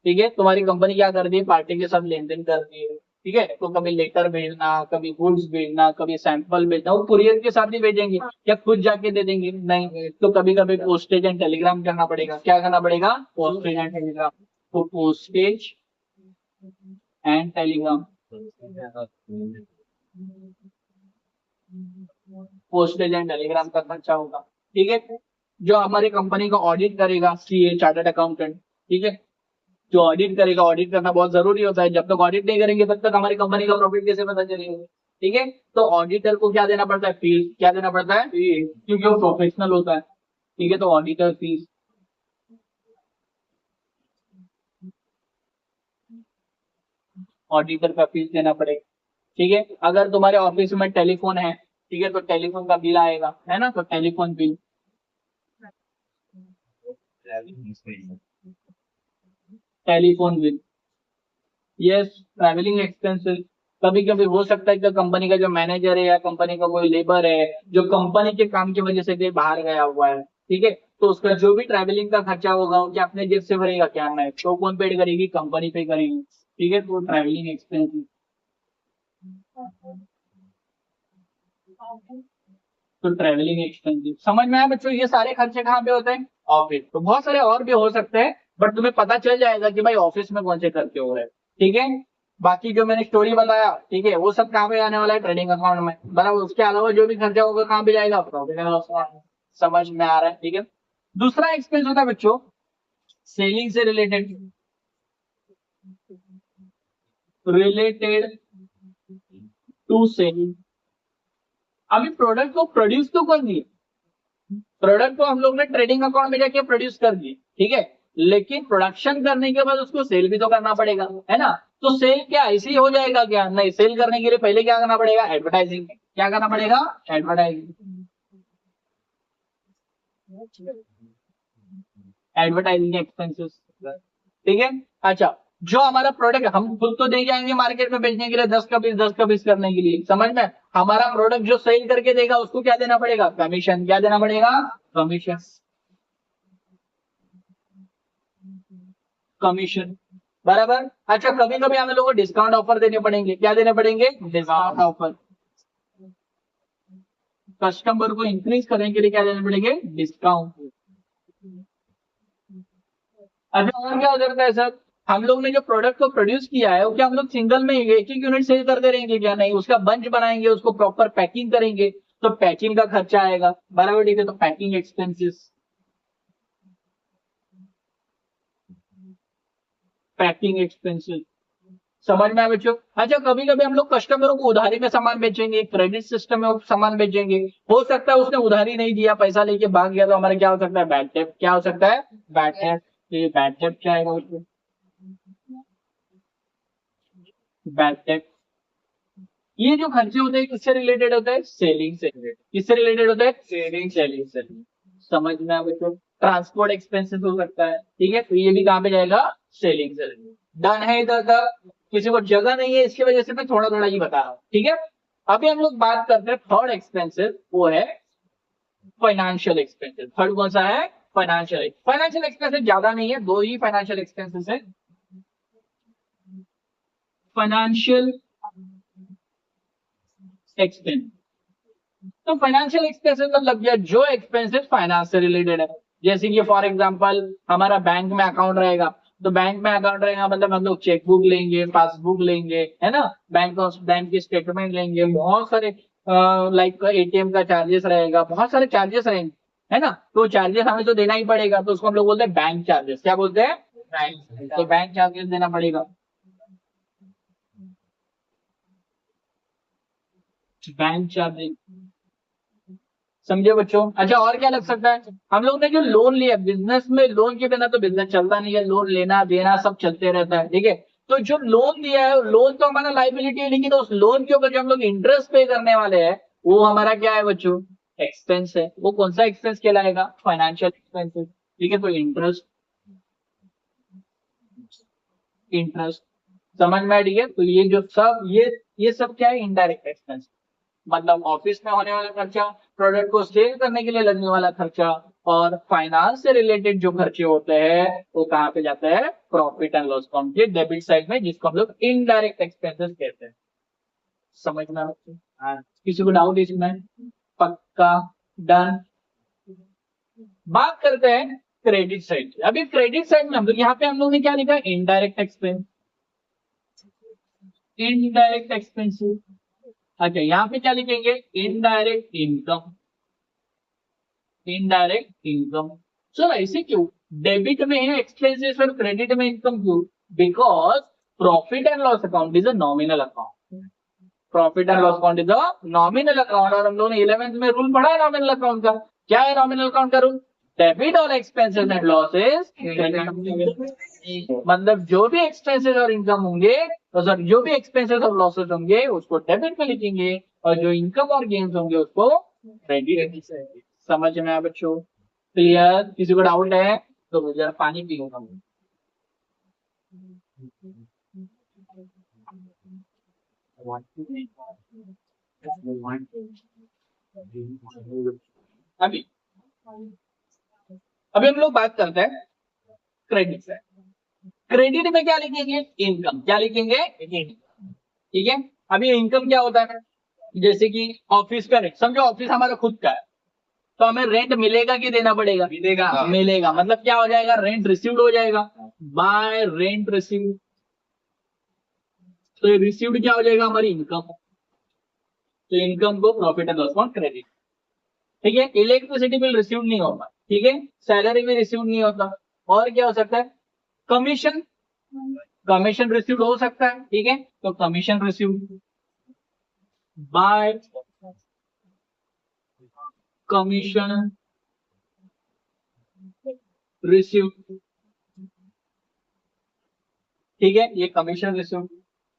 ठीक है। तुम्हारी कंपनी क्या करती है? पार्टी के साथ लेन देन करती है। ठीक है, तो कभी लेटर भेजना, कभी गुड्स भेजना, कभी सैंपल भेजना, वो कुरियर के साथ ही भेजेंगे या खुद जाके दे देंगे? नहीं, तो कभी कभी पोस्टेज एंड टेलीग्राम करना पड़ेगा। क्या करना पड़ेगा? Postage and telegram. तो postage and telegram, postage and telegram का खर्चा होगा। ठीक है, जो हमारी कंपनी का ऑडिट करेगा, सीए चार्टर्ड अकाउंटेंट, ठीक है, जो ऑडिट करेगा, ऑडिट करना बहुत जरूरी होता है। जब तक ऑडिट नहीं करेंगे तब तक हमारी कंपनी का प्रॉफिट कैसे पता चलेगा? ठीक है, तो ऑडिटर को क्या देना पड़ता है? फीस। क्या देना पड़ता है? क्योंकि वो प्रोफेशनल होता है। ठीक है, तो ऑडिटर फीस, ऑडिटर का फीस देना पड़ेगा। ठीक है, अगर तुम्हारे ऑफिस में टेलीफोन है, ठीक है, तो टेलीफोन का बिल आएगा, है ना, तो telephone bill, telephone bill, yes, travelling expenses. कभी कभी हो सकता है कि कंपनी का जो मैनेजर है या कंपनी का कोई लेबर है जो कंपनी के काम की वजह से कहीं बाहर गया हुआ है, ठीक है, तो उसका जो भी ट्रैवलिंग का खर्चा होगा वो क्या अपने जेब से भरेगा? क्या नहीं, तो कौन पेड करेगी? कंपनी पे करेगी। ठीक है, तो ट्रैवलिंग एक्सपेंसेस, तो ट्रैवलिंग एक्सपेंसिव। समझ में आया बच्चों? ये सारे खर्चे कहाँ पे होते हैं? ऑफिस। तो बहुत सारे और भी हो सकते हैं, बट तुम्हें पता चल जाएगा कि भाई ऑफिस में कौन से खर्चे हो रहे हैं। ठीक है, बाकी जो मैंने स्टोरी बताया, ठीक है, वो सब कहाँ पे आने वाला है? ट्रेडिंग अकाउंट में, बराबर। उसके अलावा जो भी खर्चा होगा कहाँ पे जाएगा? Profit and loss account. समझ में आ रहा है? ठीक है, दूसरा एक्सपेंस होता है बच्चों सेलिंग से रिलेटेड, रिलेटेड टू सेलिंग। अभी प्रोडक्ट को प्रोड्यूस तो कर दिए, प्रोडक्ट को हम लोग ने ट्रेडिंग अकाउंट में जाके प्रोड्यूस कर दिए, ठीक है, लेकिन प्रोडक्शन करने के बाद उसको सेल भी तो करना पड़ेगा, है ना। तो सेल क्या ऐसे ही हो जाएगा क्या? नहीं, सेल करने के लिए पहले क्या करना पड़ेगा? एडवर्टाइजिंग। क्या करना पड़ेगा? Advertising, advertising expenses. ठीक है, अच्छा, जो हमारा प्रोडक्ट हम खुद तो दे जाएंगे मार्केट में बेचने के लिए 10 का 20, 10 का 20 करने के लिए, समझ में। हमारा प्रोडक्ट जो सेल करके देगा उसको क्या देना पड़ेगा? कमीशन। क्या देना पड़ेगा? कमीशन, कमीशन, बराबर। अच्छा, कभी कभी हमें लोगों को डिस्काउंट ऑफर देने पड़ेंगे। क्या देने पड़ेंगे? Discount offer. कस्टमर को इंक्रीज करने के लिए क्या देने पड़ेंगे? डिस्काउंट। अच्छा, और क्या हो सकता है सर? हम लोग ने जो प्रोडक्ट को प्रोड्यूस किया है वो क्या हम लोग सिंगल में एक एक यूनिट सेल करते रहेंगे? क्या नहीं, उसका बंच बनाएंगे, उसको प्रॉपर पैकिंग करेंगे, तो पैकिंग का खर्चा आएगा, बराबर। ठीक है, तो पैकिंग एक्सपेंसेस, पैकिंग एक्सपेंसेस। समझ में आया बच्चों? अच्छा, कभी कभी हम लोग कस्टमरों को उधारी में सामान बेचेंगे, क्रेडिट सिस्टम में सामान बेचेंगे। हो सकता है उसने उधारी नहीं दिया, पैसा लेके भाग गया, तो हमारा क्या हो सकता है? बैड डेब्ट। क्या हो सकता है? बैड डेब्ट। ये बैड डेब्ट क्या आएगा उसमें? बैड डेब्ट। ये जो खर्चे होते हैं किससे रिलेटेड होते हैं? सेलिंग से रिलेटेड। किससे रिलेटेड होते हैं? सेलिंग, सेलिंग से। समझ में आया बच्चों? ट्रांसपोर्ट एक्सपेंसेस हो सकता है, ठीक है, तो ये भी कहाँ पे जाएगा? सेलिंग से। डन है इधर तक? किसी को जगह नहीं है इसकी वजह से मैं थोड़ा थोड़ा ही बता रहा हूँ, ठीक है। अभी हम लोग बात करते हैं थर्ड एक्सपेंसेस, वो है फाइनेंशियल एक्सपेंसेस। थर्ड कौन सा है? फाइनेंशियल। फाइनेंशियल एक्सपेंसेस ज्यादा नहीं है, दो ही फाइनेंशियल एक्सपेंसेस है। फाइनेंशियल एक्सपेंस, तो फाइनेंशियल एक्सपेंसेस मतलब क्या? जो एक्सपेंसेस फाइनेंस से रिलेटेड है। जैसे कि फॉर एग्जांपल हमारा बैंक में अकाउंट रहेगा, तो बैंक में अकाउंट रहेगा मतलब हम लोग चेकबुक लेंगे, पासबुक लेंगे, है ना, बैंक की स्टेटमेंट लेंगे, बहुत सारे लाइक एटीएम का चार्जेस रहेगा, बहुत सारे चार्जेस रहेंगे, है ना। तो चार्जेस हमें तो देना ही पड़ेगा, तो उसको हम लोग बोलते हैं बैंक चार्जेस। क्या बोलते हैं? बैंक। तो बैंक चार्जेस देना पड़ेगा, बैंक चार्जेस। समझे बच्चों? अच्छा, और क्या लग सकता है? हम लोग ने जो लोन लिया बिजनेस में, लोन के बिना तो बिजनेस चलता नहीं है, लोन लेना देना सब चलते रहता है, ठीक है। तो जो लोन लिया है, लोन तो हमारा लाइबिलिटी है, लेकिन उस लोन के ऊपर जो हम लोग इंटरेस्ट पे करने वाले हैं वो हमारा क्या है बच्चों? एक्सपेंस है। वो कौन सा एक्सपेंस कहलाएगा? Financial expenses. ठीक है, तो इंटरेस्ट, इंटरेस्ट। समझ में आया? ठीक है, तो ये जो सब ये सब क्या है? Indirect expense. मतलब ऑफिस में होने वाला खर्चा, प्रोडक्ट को सेल करने के लिए लगने वाला खर्चा, और फाइनेंस से रिलेटेड जो खर्चे होते हैं वो कहाँ पे जाते हैं, प्रॉफिट एंड लॉस अकाउंट के डेबिट साइड में, जिसको हम लोग इनडायरेक्ट एक्सपेंसेस कहते हैं। समझना बच्चों? हाँ, किसी को डाउट इसमें? पक्का? डन। बात करते हैं क्रेडिट साइड। अभी क्रेडिट साइड में हम लोग, यहाँ पे हम लोग ने क्या लिखा, इनडायरेक्ट एक्सपेंस, इनडायरेक्ट एक्सपेंसिव। अच्छा, यहाँ पे क्या लिखेंगे, indirect income, indirect income. Sir ऐसे क्यों, डेबिट में है एक्सपेंसेस और क्रेडिट में इनकम क्यों? Because profit and loss account is a nominal account, profit and loss account is a nominal account. और हम लोगों ने 11th में रूल पढ़ा है नॉमिनल अकाउंट का। क्या है नॉमिनल अकाउंट का रूल? डेबिट और एक्सपेंसेस एंड लॉसेस, मतलब जो भी एक्सपेंसेस और इनकम होंगे, तो सर जो भी एक्सपेंसेस और लॉसेस होंगे उसको डेबिट में लिखेंगे, और जो इनकम और गेन्स होंगे उसको क्रेडिट। समझ में आया बच्चों? क्लियर? किसी को डाउट है तो जरा पानी पीऊंगा। अभी अभी हम लोग बात करते हैं क्रेडिट से। क्रेडिट में क्या लिखेंगे, इनकम। क्या लिखेंगे, इनकम। ठीक है। अभी इनकम क्या होता है, जैसे कि ऑफिस का रेंट, समझो ऑफिस हमारा खुद का है, तो हमें रेंट मिलेगा कि देना पड़ेगा? मिलेगा। मिलेगा, मतलब क्या हो जाएगा, रेंट रिसीव्ड हो जाएगा, बाय रेंट रिसीव्ड। तो रिसीव्ड क्या हो जाएगा, हमारी इनकम। तो इनकम को profit and loss account credit. ठीक है। इलेक्ट्रिसिटी बिल रिसीव नहीं होगा, ठीक है। सैलरी भी रिसीव नहीं होता। और क्या हो सकता है, कमीशन, कमीशन रिसीव हो सकता है, ठीक है। तो commission receive by commission receive, ठीक है, ये कमीशन रिसीव।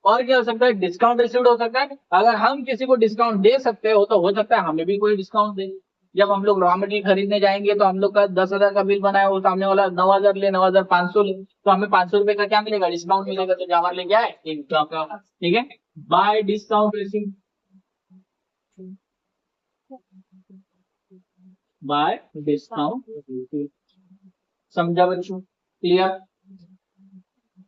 और क्या हो सकता है, डिस्काउंट रिसीव हो सकता है। अगर हम किसी को डिस्काउंट दे सकते हो तो हो सकता है हमें भी कोई डिस्काउंट दे। जब हम लोग रॉ मटेरियल खरीदने जाएंगे तो हम लोग का 10,000 का बिल बनाया, वो सामने वाला 9,000 ले, 9,500 ले, तो हमें 500 रुपए का क्या मिलेगा, डिस्काउंट मिलेगा। तो हमारे लिए क्या है, इनकम का। ठीक है, bye discount receive, bye discount. समझा बच्चों? क्लियर?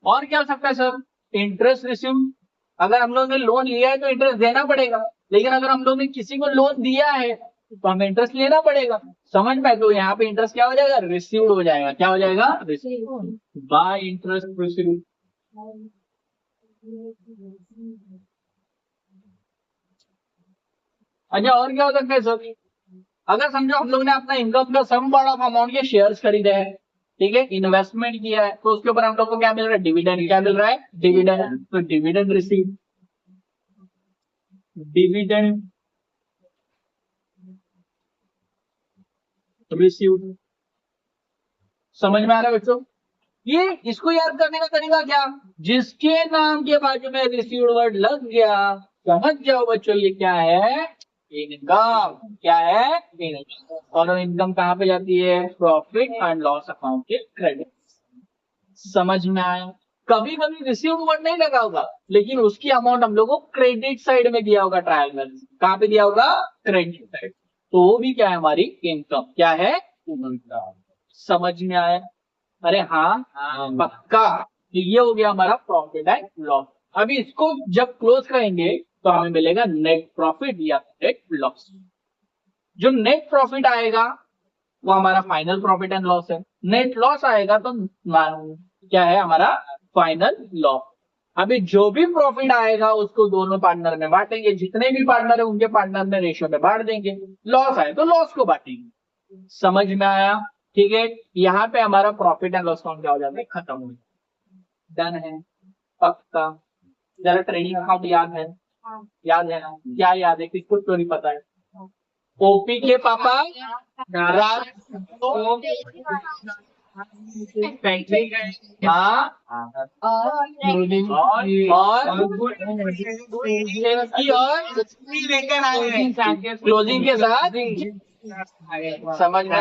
और क्या हो सकता है सर, इंटरेस्ट रिसीव। अगर हम लोग ने लोन लिया है तो इंटरेस्ट देना पड़ेगा, लेकिन अगर हम लोग ने किसी को लोन दिया है तो हमें इंटरेस्ट लेना पड़ेगा। समझ में? तो यहाँ पे इंटरेस्ट क्या हो जाएगा, रिसीव्ड हो जाएगा। क्या हो जाएगा, रिसीव्ड बाय इंटरेस्ट रिसीव्ड। अच्छा, और क्या हो सकता है सर, अगर समझो हम लोग ने अपना इनकम का सम बड़ा अमाउंट के शेयर्स खरीदे हैं, ठीक है, इन्वेस्टमेंट किया है, तो उसके ऊपर हम लोग को क्या मिल रहा है, डिविडेंड। क्या मिल रहा है, डिविडेंड। तो डिविडेंड रिसीव, डिविडेंड रिसीव्ड। समझ में आ रहा है बच्चों? ये इसको याद करने का तरीका क्या, जिसके नाम के बाजू में रिसीव्ड वर्ड लग गया, समझ जाओ बच्चों ये क्या है, इनकम। क्या है, इनकम। और इनकम कहाँ पे जाती है, प्रॉफिट एंड लॉस अकाउंट के क्रेडिट। समझ में आया? कभी कभी रिसीव्ड वर्ड नहीं लगा होगा, लेकिन उसकी अमाउंट हम लोग को क्रेडिट साइड में दिया होगा, ट्रायल बैलेंस कहाँ पे दिया होगा, क्रेडिट साइड। तो वो भी क्या है, हमारी इनकम। क्या है, इनकम। समझ में आया? अरे हाँ, पक्का। तो ये हो गया हमारा प्रॉफिट एंड लॉस। अभी इसको जब क्लोज करेंगे तो हमें मिलेगा नेट प्रॉफिट या नेट लॉस। जो नेट प्रॉफिट आएगा वो हमारा फाइनल प्रॉफिट एंड लॉस है। नेट लॉस आएगा तो क्या है, हमारा फाइनल लॉस। अभी जो भी प्रॉफिट आएगा उसको दोनों पार्टनर में बांटेंगे, जितने भी पार्टनर है उनके पार्टनर में रेशियो में बांट देंगे। लॉस आए तो लॉस को बांटेंगे। समझ में आया? ठीक है, यहाँ पे हमारा प्रॉफिट एंड लॉस अकाउंट क्या हो जाता है, खत्म हो जाता है। डन है, पक्का। जरा ट्रेडिंग अकाउंट याद है? याद है ना? क्या याद है, किसको स्टोरी पता है? ओपी के पापा रात को फैक्ट्री गए, हाँ, और लेकर आए क्लोजिंग के साथ। समझ में?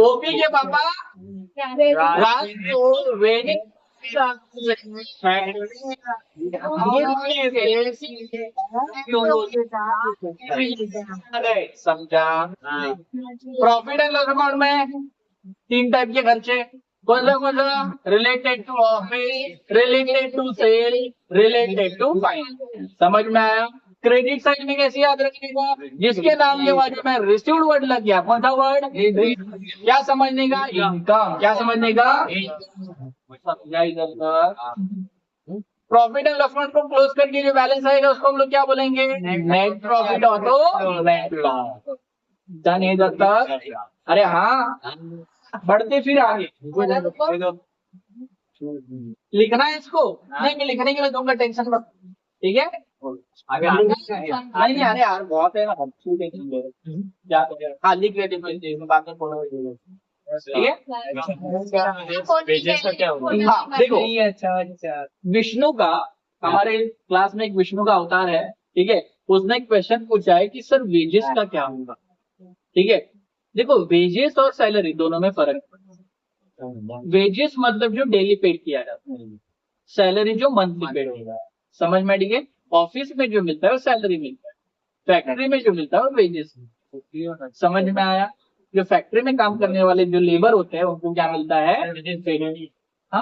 ओपी के पापा रात को वेडिंग अरे समझा। प्रॉफिट एंड लॉस अकाउंट में 3 टाइप के खर्चे, कौन सा related to office, related to sale, related to finance. समझ में आया। क्रेडिट साइड में कैसे याद रखिएगा, जिसके नाम के बाद में रिसीव्ड वर्ड लग गया, कौन सा वर्ड, क्या समझने का, इनकम, क्या समझने का, समझा इधर। प्रॉफिट एंड लॉस अकाउंट को क्लोज करके जो बैलेंस आएगा उसको हम लोग क्या बोलेंगे, नेट प्रॉफिट और तो नेट लॉस। डन है इधर तक। अरे हाँ, बढ़ते फिर आगे, लिखना है इसको, नहीं मैं लिखने के लिए दूंगा, टेंशन मत, ठीक है। आगे नहीं अरे यार बहुत है ना, टेंशन ले क्या करें, हाँ लिख लेते हैं, बाद में फोटो ठीक है। पेजेस का क्या होगा? हाँ देखो, अच्छा विष्णु का, हमारे क्लास में एक विष्णु का अवतार है, ठीक है। उसने एक क्वेश्चन पूछा है कि सर वेजेस का क्या होगा, ठीक है। देखो वेजेस और सैलरी दोनों में फर्क है। वेजेस मतलब जो डेली पेड किया जाता है, सैलरी जो मंथली पेड होगा, समझ में, ठीक है। ऑफिस में जो मिलता है वो सैलरी मिलता है, फैक्ट्री में जो मिलता है वो वेजेस, समझ में आया। जो फैक्ट्री में काम करने वाले जो लेबर होते हैं उनको क्या मिलता है, हाँ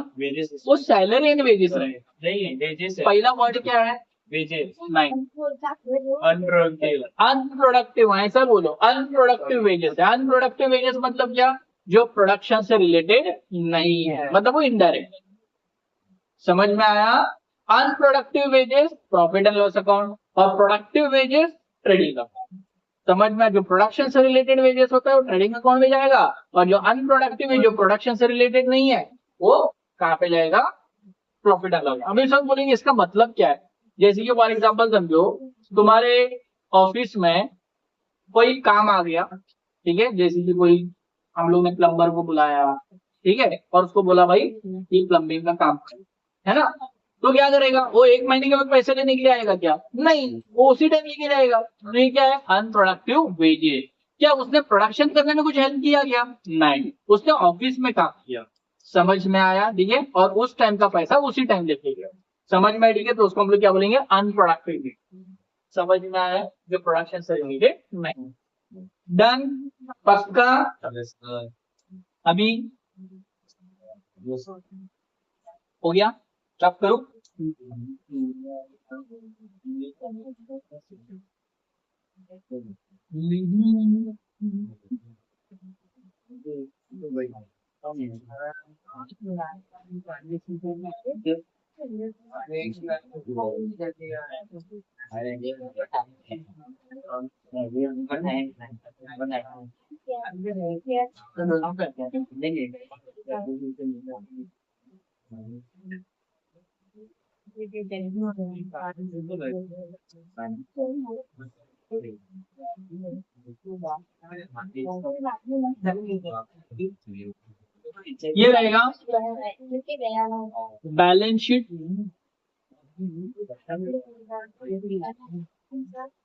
वो सैलरी एंड वेजेस रहे, नहीं वेजेस पहला वर्ड क्या है, वेजेस नहीं, अनप्रोडक्टिव अनप्रोडक्टिव, ऐसा बोलो, अनप्रोडक्टिव वेजेस है। अनप्रोडक्टिव वेजेस मतलब क्या, जो प्रोडक्शन से रिलेटेड नहीं है, मतलब वो इनडायरेक्ट, समझ में आया। Unproductive wages profit and loss account, और प्रोडक्टिव वेजेस ट्रेडिंग अकाउंट, समझ में। जो प्रोडक्शन से रिलेटेड वेजेस होता है वो ट्रेडिंग अकाउंट में जाएगा, और जो अनप्रोडक्टिव है, जो प्रोडक्शन से रिलेटेड नहीं है, वो कहाँ पे जाएगा, प्रॉफिट एंड लॉस। अभी सब बोलेंगे इसका मतलब क्या है, जैसे कि फॉर एग्जाम्पल समझो, तुम्हारे ऑफिस में कोई काम आ गया, ठीक है, जैसे कि कोई, हम लोग ने प्लम्बर को बुलाया, ठीक है, और उसको बोला भाई ये प्लम्बिंग का काम है ना, तो क्या करेगा वो, 1 महीने के बाद पैसे लेने के लिए आएगा क्या, नहीं, वो उसी टाइम लेके जाएगा। तो ये क्या है, अनप्रोडक्टिव वेजेस। क्या उसने प्रोडक्शन करने में कुछ हेल्प किया क्या, नहीं, उसने ऑफिस में काम किया, समझ में आया, ठीक है, और उस टाइम का पैसा उसी टाइम लेके गया, समझ में, ठीक है। तो उसको हम लोग क्या बोलेंगे, अनप्रोडक्टिव, समझ में आया, जो प्रोडक्शन से रिलेटेड नहीं। डन, पक्का। अभी हो गया, अब करो। ये रहेगा balance sheet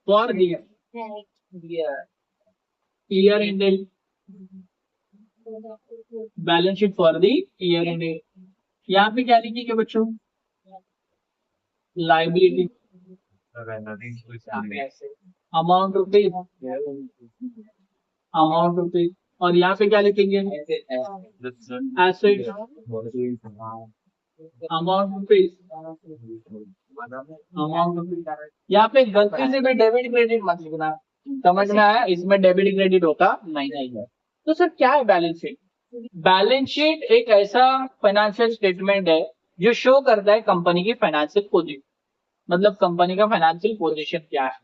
for the year ended, balance sheet for the year ended. यहाँ पे क्या लिखिएगा बच्चों, liability, amount rupees, amount rupees, और यहाँ पे क्या लिखेंगे, asset, amount rupees, amount rupees. यहाँ पे गलती से भी डेबिट क्रेडिट मत लिखना, समझ में आया, इसमें डेबिट क्रेडिट होता नहीं है। तो सर क्या है बैलेंस शीट, बैलेंस शीट एक ऐसा फाइनेंशियल स्टेटमेंट है जो शो करता है कंपनी की फाइनेंशियल पोजीशन, मतलब कंपनी का फाइनेंशियल पोजीशन क्या है,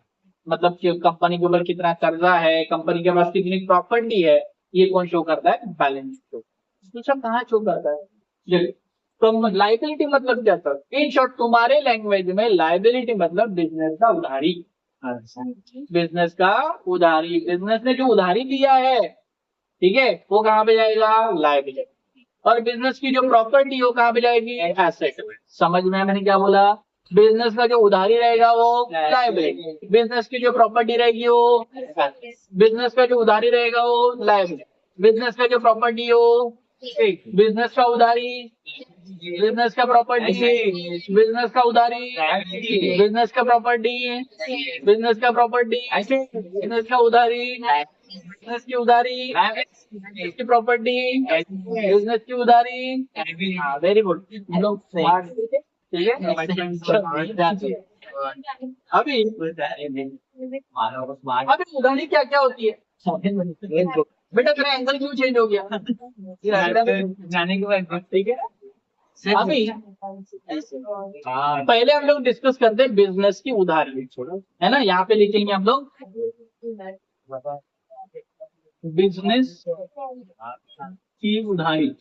मतलब कि कंपनी के ऊपर कितना कर्जा है, कंपनी के पास कितनी प्रॉपर्टी है, ये कौन शो करता है, बैलेंस शीट। तो सब कहाँ शो करता है, तो लाइबिलिटी मतलब क्या था, इन शॉर्ट तुम्हारे लैंग्वेज में लाइबिलिटी मतलब बिजनेस का उधारी, बिजनेस का उधारी, बिजनेस ने जो उधारी दिया है, ठीक है, वो कहाँ पे जाएगा, लाइबिलिटी। और बिजनेस की जो प्रॉपर्टी हो कहाँ पे जाएगी, एसेट। समझ में मैंने क्या बोला, बिजनेस का जो उधारी रहेगा वो लाइबिलिटी, बिजनेस की जो प्रॉपर्टी रहेगी वो, बिजनेस का जो उधारी रहेगा वो लाइबिलिटी, बिजनेस का जो प्रॉपर्टी हो, बिजनेस का उधारी बिजनेस का प्रॉपर्टी, बिजनेस का उधारी, बिजनेस का प्रॉपर्टी, बिजनेस का प्रॉपर्टी, बिजनेस का उधारी, बिजनेस की उधारी, बिजनेस की प्रॉपर्टी, बिजनेस की उधारी। वेरी गुड, हम लोग smart, ठीक है। अभी अभी उधारी क्या क्या होती है बेटा? तेरा एंगल क्यों चेंज हो गया? जाने के बाद ठीक है, अभी पहले हम लोग डिस्कस करते हैं बिजनेस की उधारी, है ना। यहाँ पे लिखेंगे हम लोग बिजनेस की उधारी,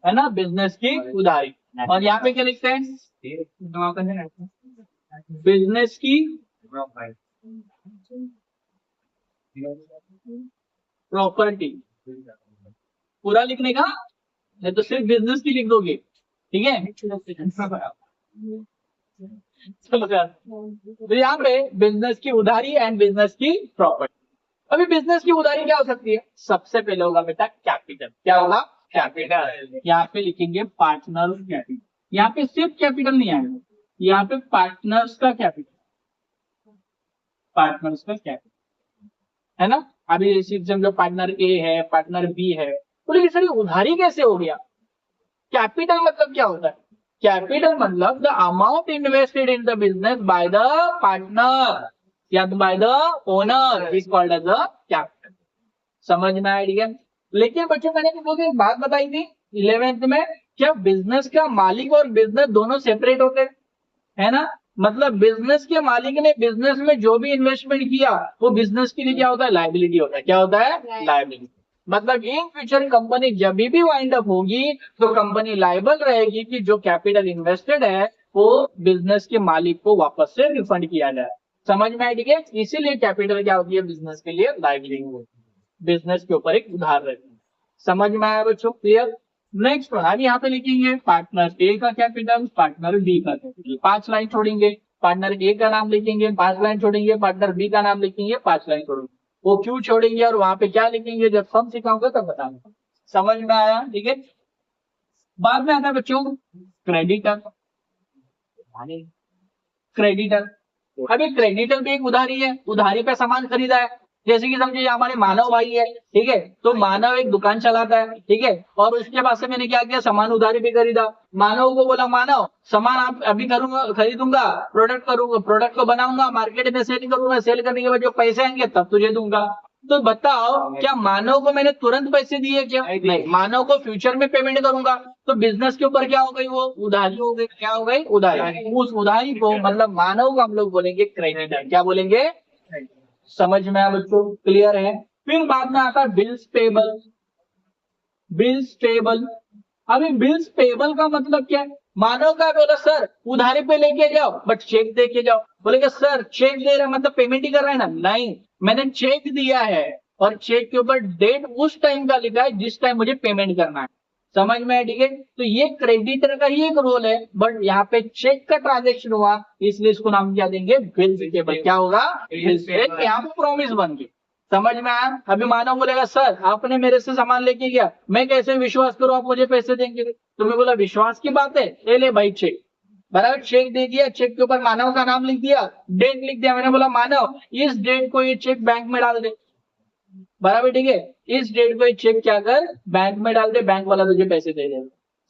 है ना, बिजनेस की उधारी। और यहाँ पे क्या लिखते हैं? बिजनेस की प्रॉपर्टी। पूरा लिखने का, नहीं तो सिर्फ बिजनेस की लिख दोगे, ठीक है। चलो सर, तो यहाँ पे बिजनेस की उधारी एंड बिजनेस की प्रॉपर्टी। अभी बिजनेस की उधारी क्या हो सकती है? सबसे पहले होगा बेटा कैपिटल। क्या होगा? कैपिटल। यहाँ पे लिखेंगे पार्टनर कैपिटल। यहाँ पे सिर्फ कैपिटल नहीं आएगा, यहाँ पे पार्टनर्स का कैपिटल, पार्टनर्स का कैपिटल, है ना। अभी समझो पार्टनर ए है, पार्टनर बी है, तो लेकिन सर उधारी कैसे हो गया? कैपिटल मतलब क्या होता है? कैपिटल मतलब the amount invested in the business by the partner या by the owner is called as the capital. समझ में आया? ठीक है। लेकिन बच्चों मैंने तुमको एक बात बताई थी 11th में, क्या बिजनेस का मालिक और बिजनेस दोनों सेपरेट होते हैं, है ना। मतलब बिजनेस के मालिक ने बिजनेस में जो भी इन्वेस्टमेंट किया वो बिजनेस के लिए क्या होता है? लायबिलिटी होता है। क्या होता है? लायबिलिटी। मतलब इन फ्यूचर कंपनी जब भी वाइंड अप होगी तो कंपनी लायबल रहेगी कि जो कैपिटल इन्वेस्टेड है वो बिजनेस के मालिक को वापस से रिफंड किया जाए। समझ में आया? ठीक है। इसीलिए कैपिटल क्या होती है? बिजनेस के लिए लायबिलिटी होती है, बिजनेस के ऊपर एक उधार रहती है। समझ में आया बच्चों? क्लियर। नेक्स्ट हम यहाँ पे लिखेंगे पार्टनर ए का कैपिटल, पार्टनर बी का कैपिटल। 5 लाइन छोड़ेंगे, पार्टनर ए का नाम लिखेंगे, 5 लाइन छोड़ेंगे, पार्टनर बी का नाम लिखेंगे, 5 लाइन छोड़ेंगे। वो क्यों छोड़ेंगे और वहां पे क्या लिखेंगे जब सम सिखाऊंगा तब बताऊंगा। समझ में आया? ठीक है। बाद में आता है बच्चों क्रेडिटर। क्रेडिटर, अभी क्रेडिटर भी एक उधारी है, उधारी पे सामान खरीदा है। जैसे कि समझिए हमारे मानव भाई है, ठीक है, तो मानव एक दुकान चलाता है, ठीक है, और उसके पास से मैंने क्या किया? सामान उधारी पे खरीदा। मानव को बोला मानव सामान आप अभी करूंगा, खरीदूंगा, प्रोडक्ट करूंगा, प्रोडक्ट को बनाऊंगा, मार्केट में सेल करूंगा, सेल करने के बाद जो पैसे आएंगे तब तुझे दूंगा। तो बताओ क्या मानव को मैंने तुरंत पैसे दिए? क्या नहीं, मानव को फ्यूचर में पेमेंट करूंगा। तो बिजनेस के ऊपर क्या हो गई? वो उधारी हो गई। क्या हो गई? उधारी। उस उधारी को मतलब मानव को हम लोग बोलेंगे क्रेडिटर। क्या बोलेंगे? समझ में आया बच्चों? क्लियर है। फिर बाद में आता है बिल्स पेबल। बिल्स पेबल, अभी बिल्स पेबल का मतलब क्या है? मानव का बोला सर उधारी पे लेके जाओ बट चेक दे के जाओ। बोलेगा सर चेक दे रहा मतलब पेमेंट ही कर रहा है ना? नहीं, मैंने चेक दिया है और चेक के ऊपर डेट उस टाइम का लिखा है जिस टाइम मुझे पेमेंट करना है। समझ में है? ठीक है। तो ये क्रेडिटर का ही एक रोल है, बट यहाँ पे चेक का ट्रांजेक्शन हुआ इसलिए इसको नाम क्या देंगे? Bills payable. क्या होगा? Bills payable. यहाँ पे प्रॉमिस बन गई। समझ में आया? अभी मानव बोलेगा सर आपने मेरे से सामान लेके गया, मैं कैसे विश्वास करूं आप मुझे पैसे देंगे? तो मैं बोला विश्वास की बात है, ले भाई चेक। बराबर, चेक दे दिया, चेक के ऊपर मानव का नाम लिख दिया, डेट लिख दिया। मैंने बोला मानव इस डेट को ये चेक बैंक में डाल दे। बराबर, ठीक है, इस डेट को ये चेक क्या कर बैंक में डाल दे, बैंक वाला तुझे पैसे दे देगा।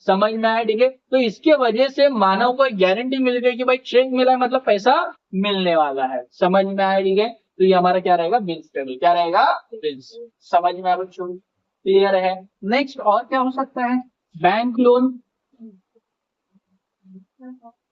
समझ में आया? ठीक है। तो इसके वजह से मानव को गारंटी मिल गई कि भाई चेक मिला है मतलब पैसा मिलने वाला है। समझ में आया? ठीक है। तो ये हमारा क्या रहेगा? Bills payable. क्या रहेगा? बिल्स। समझ में आया बच्चों? क्लियर है। नेक्स्ट और क्या हो सकता है? Bank loan.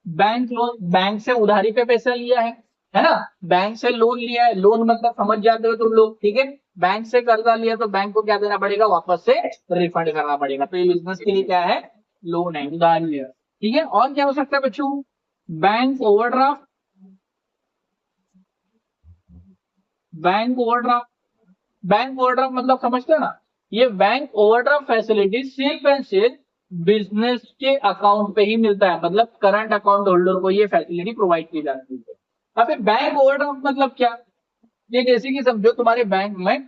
Bank loan, bank से उधारी पे पैसा लिया है ना, बैंक से लोन लिया है। लोन मतलब समझ जाते हो तुम लोग, ठीक है। बैंक से कर्जा लिया तो बैंक को क्या देना पड़ेगा? वापस से रिफंड करना पड़ेगा। तो ये बिजनेस के लिए क्या है? लोन है, उधारी है, ठीक है। और क्या हो सकता है बच्चों? Bank overdraft. Bank overdraft, bank overdraft मतलब समझते हो ना? ये बैंक ओवरड्राफ्ट फैसिलिटी सिर्फ एंड सिर्फ बिजनेस के अकाउंट पे ही मिलता है, मतलब करंट अकाउंट होल्डर को ये फैसिलिटी प्रोवाइड की जाती है। अब बैंक ओवरड्राफ्ट मतलब क्या? ये जैसे कि समझो तुम्हारे बैंक में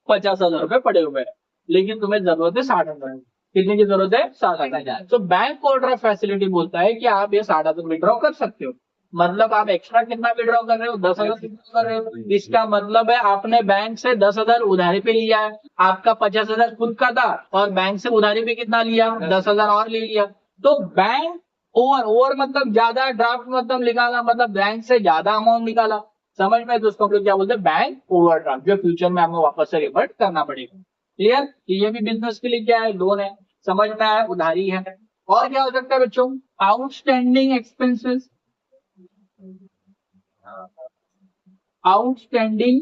50,000 रुपए पड़े हुए हैं, लेकिन तुम्हें जरूरत है 60,000। कितने की जरूरत है? 60,000। तो बैंक ओवरड्राफ्ट फैसिलिटी बोलता है कि आप ये 60,000 विड्रॉ कर सकते हो। मतलब आप एक्स्ट्रा कितना विड्रॉ कर रहे हो? 10,000 विड्रॉ कर रहे हो। इसका मतलब है आपने बैंक से 10,000 उधारी पे लिया है, आपका 50,000 खुद का था और बैंक से उधारी पे कितना लिया? 10,000 और ले लिया। तो बैंक ओवर मतलब ज्यादा, ड्राफ्ट मतलब निकाला, मतलब बैंक से ज्यादा अमाउंट निकाला। समझ में? तो उसको हम लोग क्या बोलते हैं? बैंक ओवरड्राफ्ट, जो फ्यूचर में हमें वापस से रिवर्ट करना पड़ेगा। क्लियर? ये भी बिजनेस के लिए क्या है? लोन है। समझ में आया? उधारी है। और क्या हो सकता है बच्चों? Outstanding expenses. Outstanding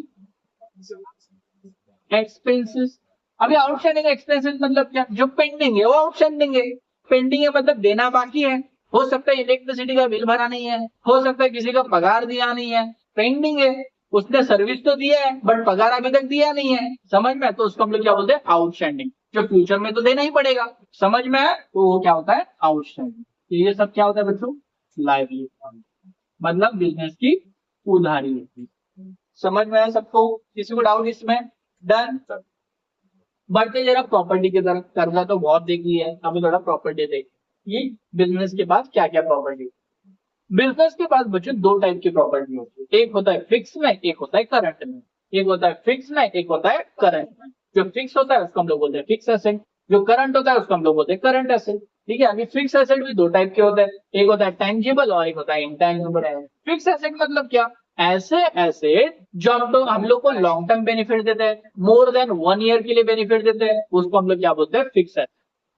expenses. अभी आउटस्टैंडिंग एक्सपेंसेस मतलब क्या? जो पेंडिंग है वो आउटस्टैंडिंग है। पेंडिंग है मतलब देना बाकी है। हो सकता है इलेक्ट्रिसिटी का बिल भरा नहीं है, हो सकता है किसी का पगार दिया नहीं है, पेंडिंग है। उसने सर्विस तो दिया है बट पगार अभी तक दिया नहीं है। समझ में? तो उसको हम लोग क्या बोलते हैं? आउटस्टैंडिंग। जो फ्यूचर में तो देना ही पड़ेगा। समझ में है? तो वो क्या होता है? आउटस्टैंडिंग। ये सब क्या होता है बच्चों? लायबिलिटी, मतलब बिजनेस की उधारी होती है। समझ में आया सबको? किसी को डाउट इसमें? डन। बढ़ते जरा प्रॉपर्टी की तरफ। कर्जा तो बहुत देख लिया है, अभी थोड़ा प्रॉपर्टी देख। ये बिजनेस के पास क्या क्या प्रॉपर्टी? बिजनेस के पास बच्चों दो टाइप की प्रॉपर्टी होती है, एक होता है फिक्स में, एक होता है करंट में। एक होता है फिक्स में, एक होता है करंट में। जो फिक्स होता है उसको हम लोग बोलते हैं फिक्स एसेट, जो करंट होता है उसको हम लोग बोलते हैं करंट एसेट। ठीक है? अभी फिक्स एसेट भी दो टाइप के होते हैं, एक होता है टेंजिबल और एक होता है इंटेंजिबल। फिक्स एसेट मतलब क्या? ऐसे एसेट जो हम लोग को लॉन्ग टर्म बेनिफिट देते हैं, मोर देन 1 ईयर के लिए बेनिफिट देते हैं, उसको हम लोग क्या बोलते हैं? Fix asset.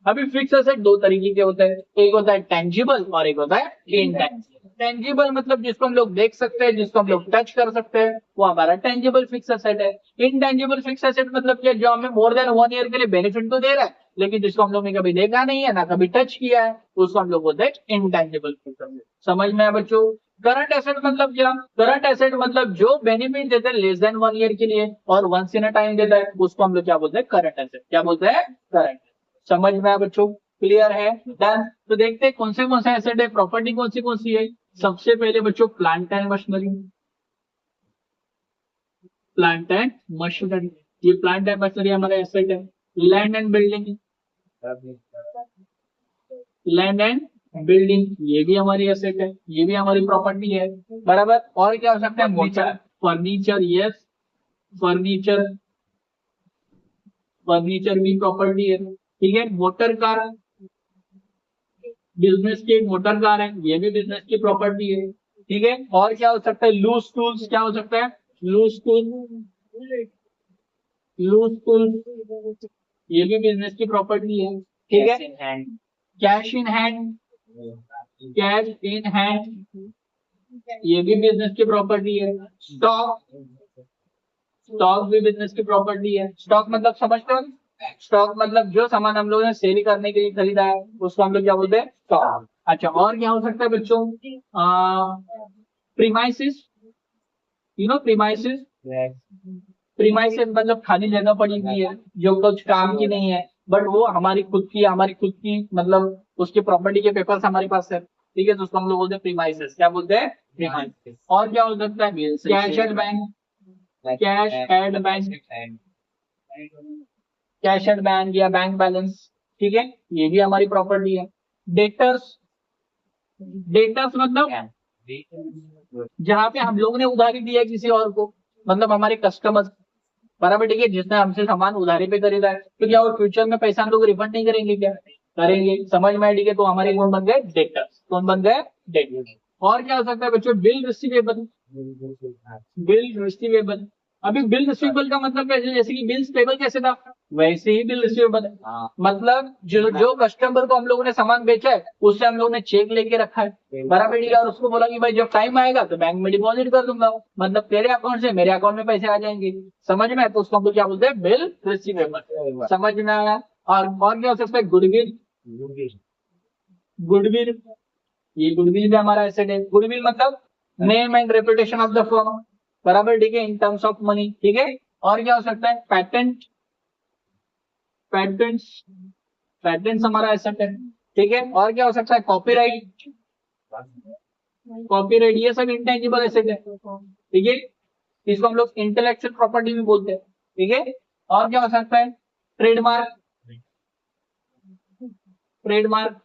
अभी फिक्स एसेट दो तरीके के होते हैं, एक होता है टेंजिबल और एक होता है इनटेंजिबल। टेंजिबल मतलब जिसको हम लोग देख सकते हैं, जिसको हम लोग टच कर सकते हैं, वो हमारा टेंजिबल फिक्स एसेट है। इनटेंजिबल फिक्स एसेट मतलब क्या? जो हमें मोर देन 1 ईयर के लिए बेनिफिट तो दे रहा है, लेकिन जिसको हम लोग ने कभी देखा नहीं है, ना कभी टच किया है, उसको हम लोग बोलते हैं इनटेंजिबल फिक्स एसेट। समझ में आया बच्चों? करंट एसेट मतलब क्या? करंट एसेट मतलब जो बेनिफिट देता है लेस देन 1 ईयर के लिए और वंस इन अ टाइम देता है, उसको हम लोग क्या बोलते हैं? Current asset. क्या बोलते हैं? करंट। समझ में आया बच्चों? क्लियर है? डन। तो देखते हैं कौन से एसेट है, प्रॉपर्टी कौन सी है। सबसे पहले बच्चों plant and machinery. Plant and machinery, ये प्लांट एंड मशीनरी हमारा एसेट है। Land and building, land and building ये भी हमारी एसेट है, ये भी हमारी प्रॉपर्टी है। बराबर। और क्या हो सकता है? Motor, furniture. Yes, furniture, furniture भी प्रॉपर्टी है। ठीक है? मोटर कार, बिजनेस की एक मोटर कार है, ये भी बिजनेस की प्रॉपर्टी है। ठीक है? और क्या हो सकता है? Loose tools. क्या हो सकता है? लूज टूल, लूज टूल ये भी बिजनेस की प्रॉपर्टी है। ठीक है? Cash in hand, cash in hand ये भी बिजनेस की प्रॉपर्टी है। स्टॉक, स्टॉक भी बिजनेस की प्रॉपर्टी है। स्टॉक मतलब समझते हो? स्टॉक मतलब जो सामान हम लोगों ने सेल करने के लिए खरीदा है, उसको हम लोग क्या बोलते हैं? स्टॉक। अच्छा, और क्या हो सकता है बच्चों? Premises, you know premises. Premises मतलब खाली जगह पड़ी हुई है जो कुछ काम की नहीं है, बट वो हमारी खुद की मतलब उसके प्रॉपर्टी के पेपर्स हमारे पास है। ठीक है? तो उसको हम लोग बोलते हैं प्रीमाइसिस। क्या बोलते हैं? प्रीमाइसिस। और क्या हो सकता है? Cash at bank, cash at bank, cash at bank या बैंक बैलेंस। ठीक है? ये भी हमारी प्रॉपर्टी है। डेटर्स, डेटर्स मतलब जहाँ पे हम लोग ने उधारी दी है किसी और को, मतलब हमारे कस्टमर्स। बराबर। ठीक है? जिसने हमसे सामान उधारी पे खरीदा है, तो क्या वो फ्यूचर में पैसा हम लोग रिफंड नहीं करेंगे? क्या करेंगे? समझ में आया? ठीक है? तो हमारे कौन बन गए? डेटर्स। कौन बन गए? डेटर्स। और क्या हो सकता है बच्चों? Bill receivable, bill receivable. अभी बिल रिसीवेबल का मतलब कैसे? जैसे कि बिल्स पेबल कैसे था, वैसे ही बिल रिसीवेबल है। मतलब जो कस्टमर को हम लोगों ने सामान बेचा है, उससे हम लोगों ने चेक लेके रखा है। बराबर। ठीक है? और उसको बोला कि भाई जब टाइम आएगा तो बैंक में डिपॉजिट कर दूंगा, मतलब तेरे अकाउंट से मेरे अकाउंट में पैसे आ जाएंगे। समझ में? तो उसको हम लोग क्या बोलते हैं? Bill receivable. समझ में आया? और क्या हो सकता है? गुडविल, गुडविल ये गुडविल भी हमारा एसेट है। गुडविल मतलब name and reputation of the firm. बराबर। ठीक है? In terms of money. ठीक है? और क्या हो सकता है? पैटेंट, पैटेंट्स, पैटेंट्स हमारा एसेट है। ठीक है? और क्या हो सकता है? कॉपीराइट, कॉपीराइट ये सब इंटेंजिबल एसेट है। ठीक है? इसको हम लोग इंटेलेक्चुअल प्रॉपर्टी भी बोलते हैं। ठीक है? और क्या हो सकता है? ट्रेडमार्क, ट्रेडमार्क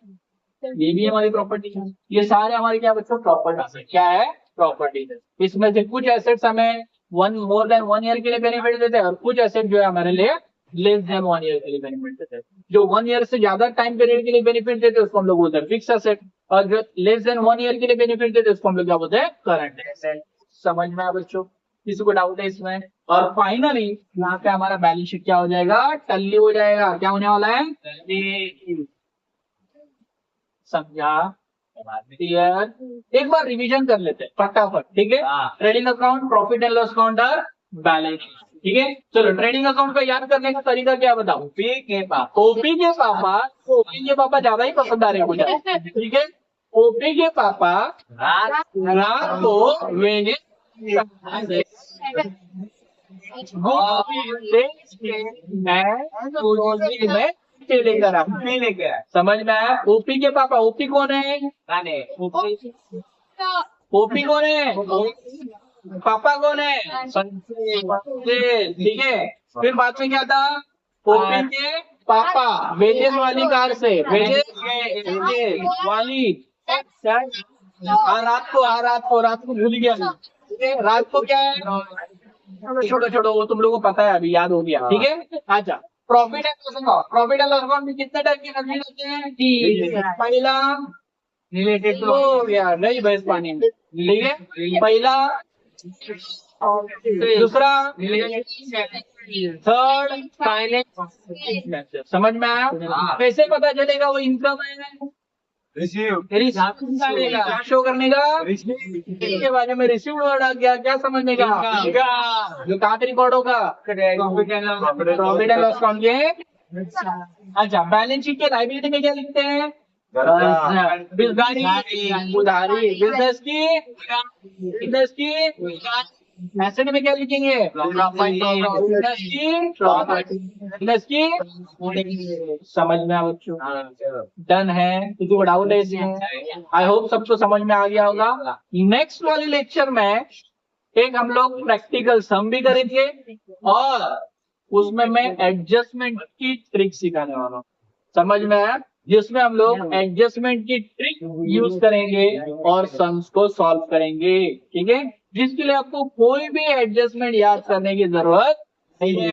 ये भी हमारी प्रॉपर्टी है। ये सारे हमारे क्या बच्चों प्रॉपर्टी है। क्या है? प्रॉपर्टी है। इसमें से कुछ एसेट्स हमें मोर देन 1 ईयर के लिए बेनिफिट देते हैं और कुछ एसेट जो है हमारे लिए लेस देन 1 ईयर के लिए बेनिफिट देते हैं। जो 1 ईयर से ज्यादा टाइम पीरियड के लिए बेनिफिट देते हैं उसको हम लोग बोलते हैं फिक्स एसेट, और जो लेस देन 1 ईयर के लिए बेनिफिट देते हैं उसको हम लोग क्या बोलते हैं? Current asset. समझ में आया बच्चों? किसी को डाउट है इसमें? और फाइनली यहाँ पे हमारा बैलेंस शीट क्या हो जाएगा? टल्ली हो जाएगा। क्या होने वाला है? टल्ली। समझा? क्लियर? एक बार रिवीजन कर लेते हैं फटाफट, ठीक है? Trading account, profit and loss account और बैलेंस शीट, ठीक है? चलो ट्रेडिंग अकाउंट का याद करने का तरीका क्या बताऊं? ओपी के पापा ज्यादा ही पसंद आ रहे हैं मुझे, ठीक है? ओपी के पापा रात को वेजे में लेकर आया। समझ में आया? ओपी के पापा, ओपी कौन है? ओपी कौन है? पापा कौन है? संजय, ठीक है? फिर बाद में क्या था? ओपी के पापा वेजेस वाली कार से, वेजेस वाली रात को भूल गया, ठीक है? रात को क्या है? छोड़ो वो तुम लोगों को पता है, अभी याद हो गया, ठीक है? अच्छा, प्रॉफिट एंड लॉस अकाउंट में कितने टाइप के नजर होते हैं? 3। पहला रिलेटेड हो गया, नहीं भैंस पानी में, ठीक है? पहला, दूसरा, थर्ड, फाइनेंस। समझ में आया? कैसे पता चलेगा वो इनकम है? रिसीव शो करने का, इसके बारे में रिसीव वर्ड आ गया। क्या समझने का? जो कहाँ पे रिकॉर्ड होगा? प्रॉफिट एंड लॉस अकाउंट के। अच्छा, बैलेंस शीट के लायबिलिटी में क्या लिखते हैं? उधारी। बिजनेस की एसेट में क्या लिखेंगे? बिजनेस की। समझ में आ बच्चों? डन है? किसी को डाउट है इसमें? आई होप सबको समझ में आ गया होगा। नेक्स्ट वाले लेक्चर में एक हम लोग प्रैक्टिकल सम भी करेंगे और उसमें मैं एडजस्टमेंट की ट्रिक सिखाने वाला हूँ। समझ में आया? जिसमें हम लोग एडजस्टमेंट की ट्रिक यूज करेंगे और सम्स को सॉल्व करेंगे, ठीक है? जिसके लिए आपको कोई भी एडजस्टमेंट याद करने की जरूरत नहीं है।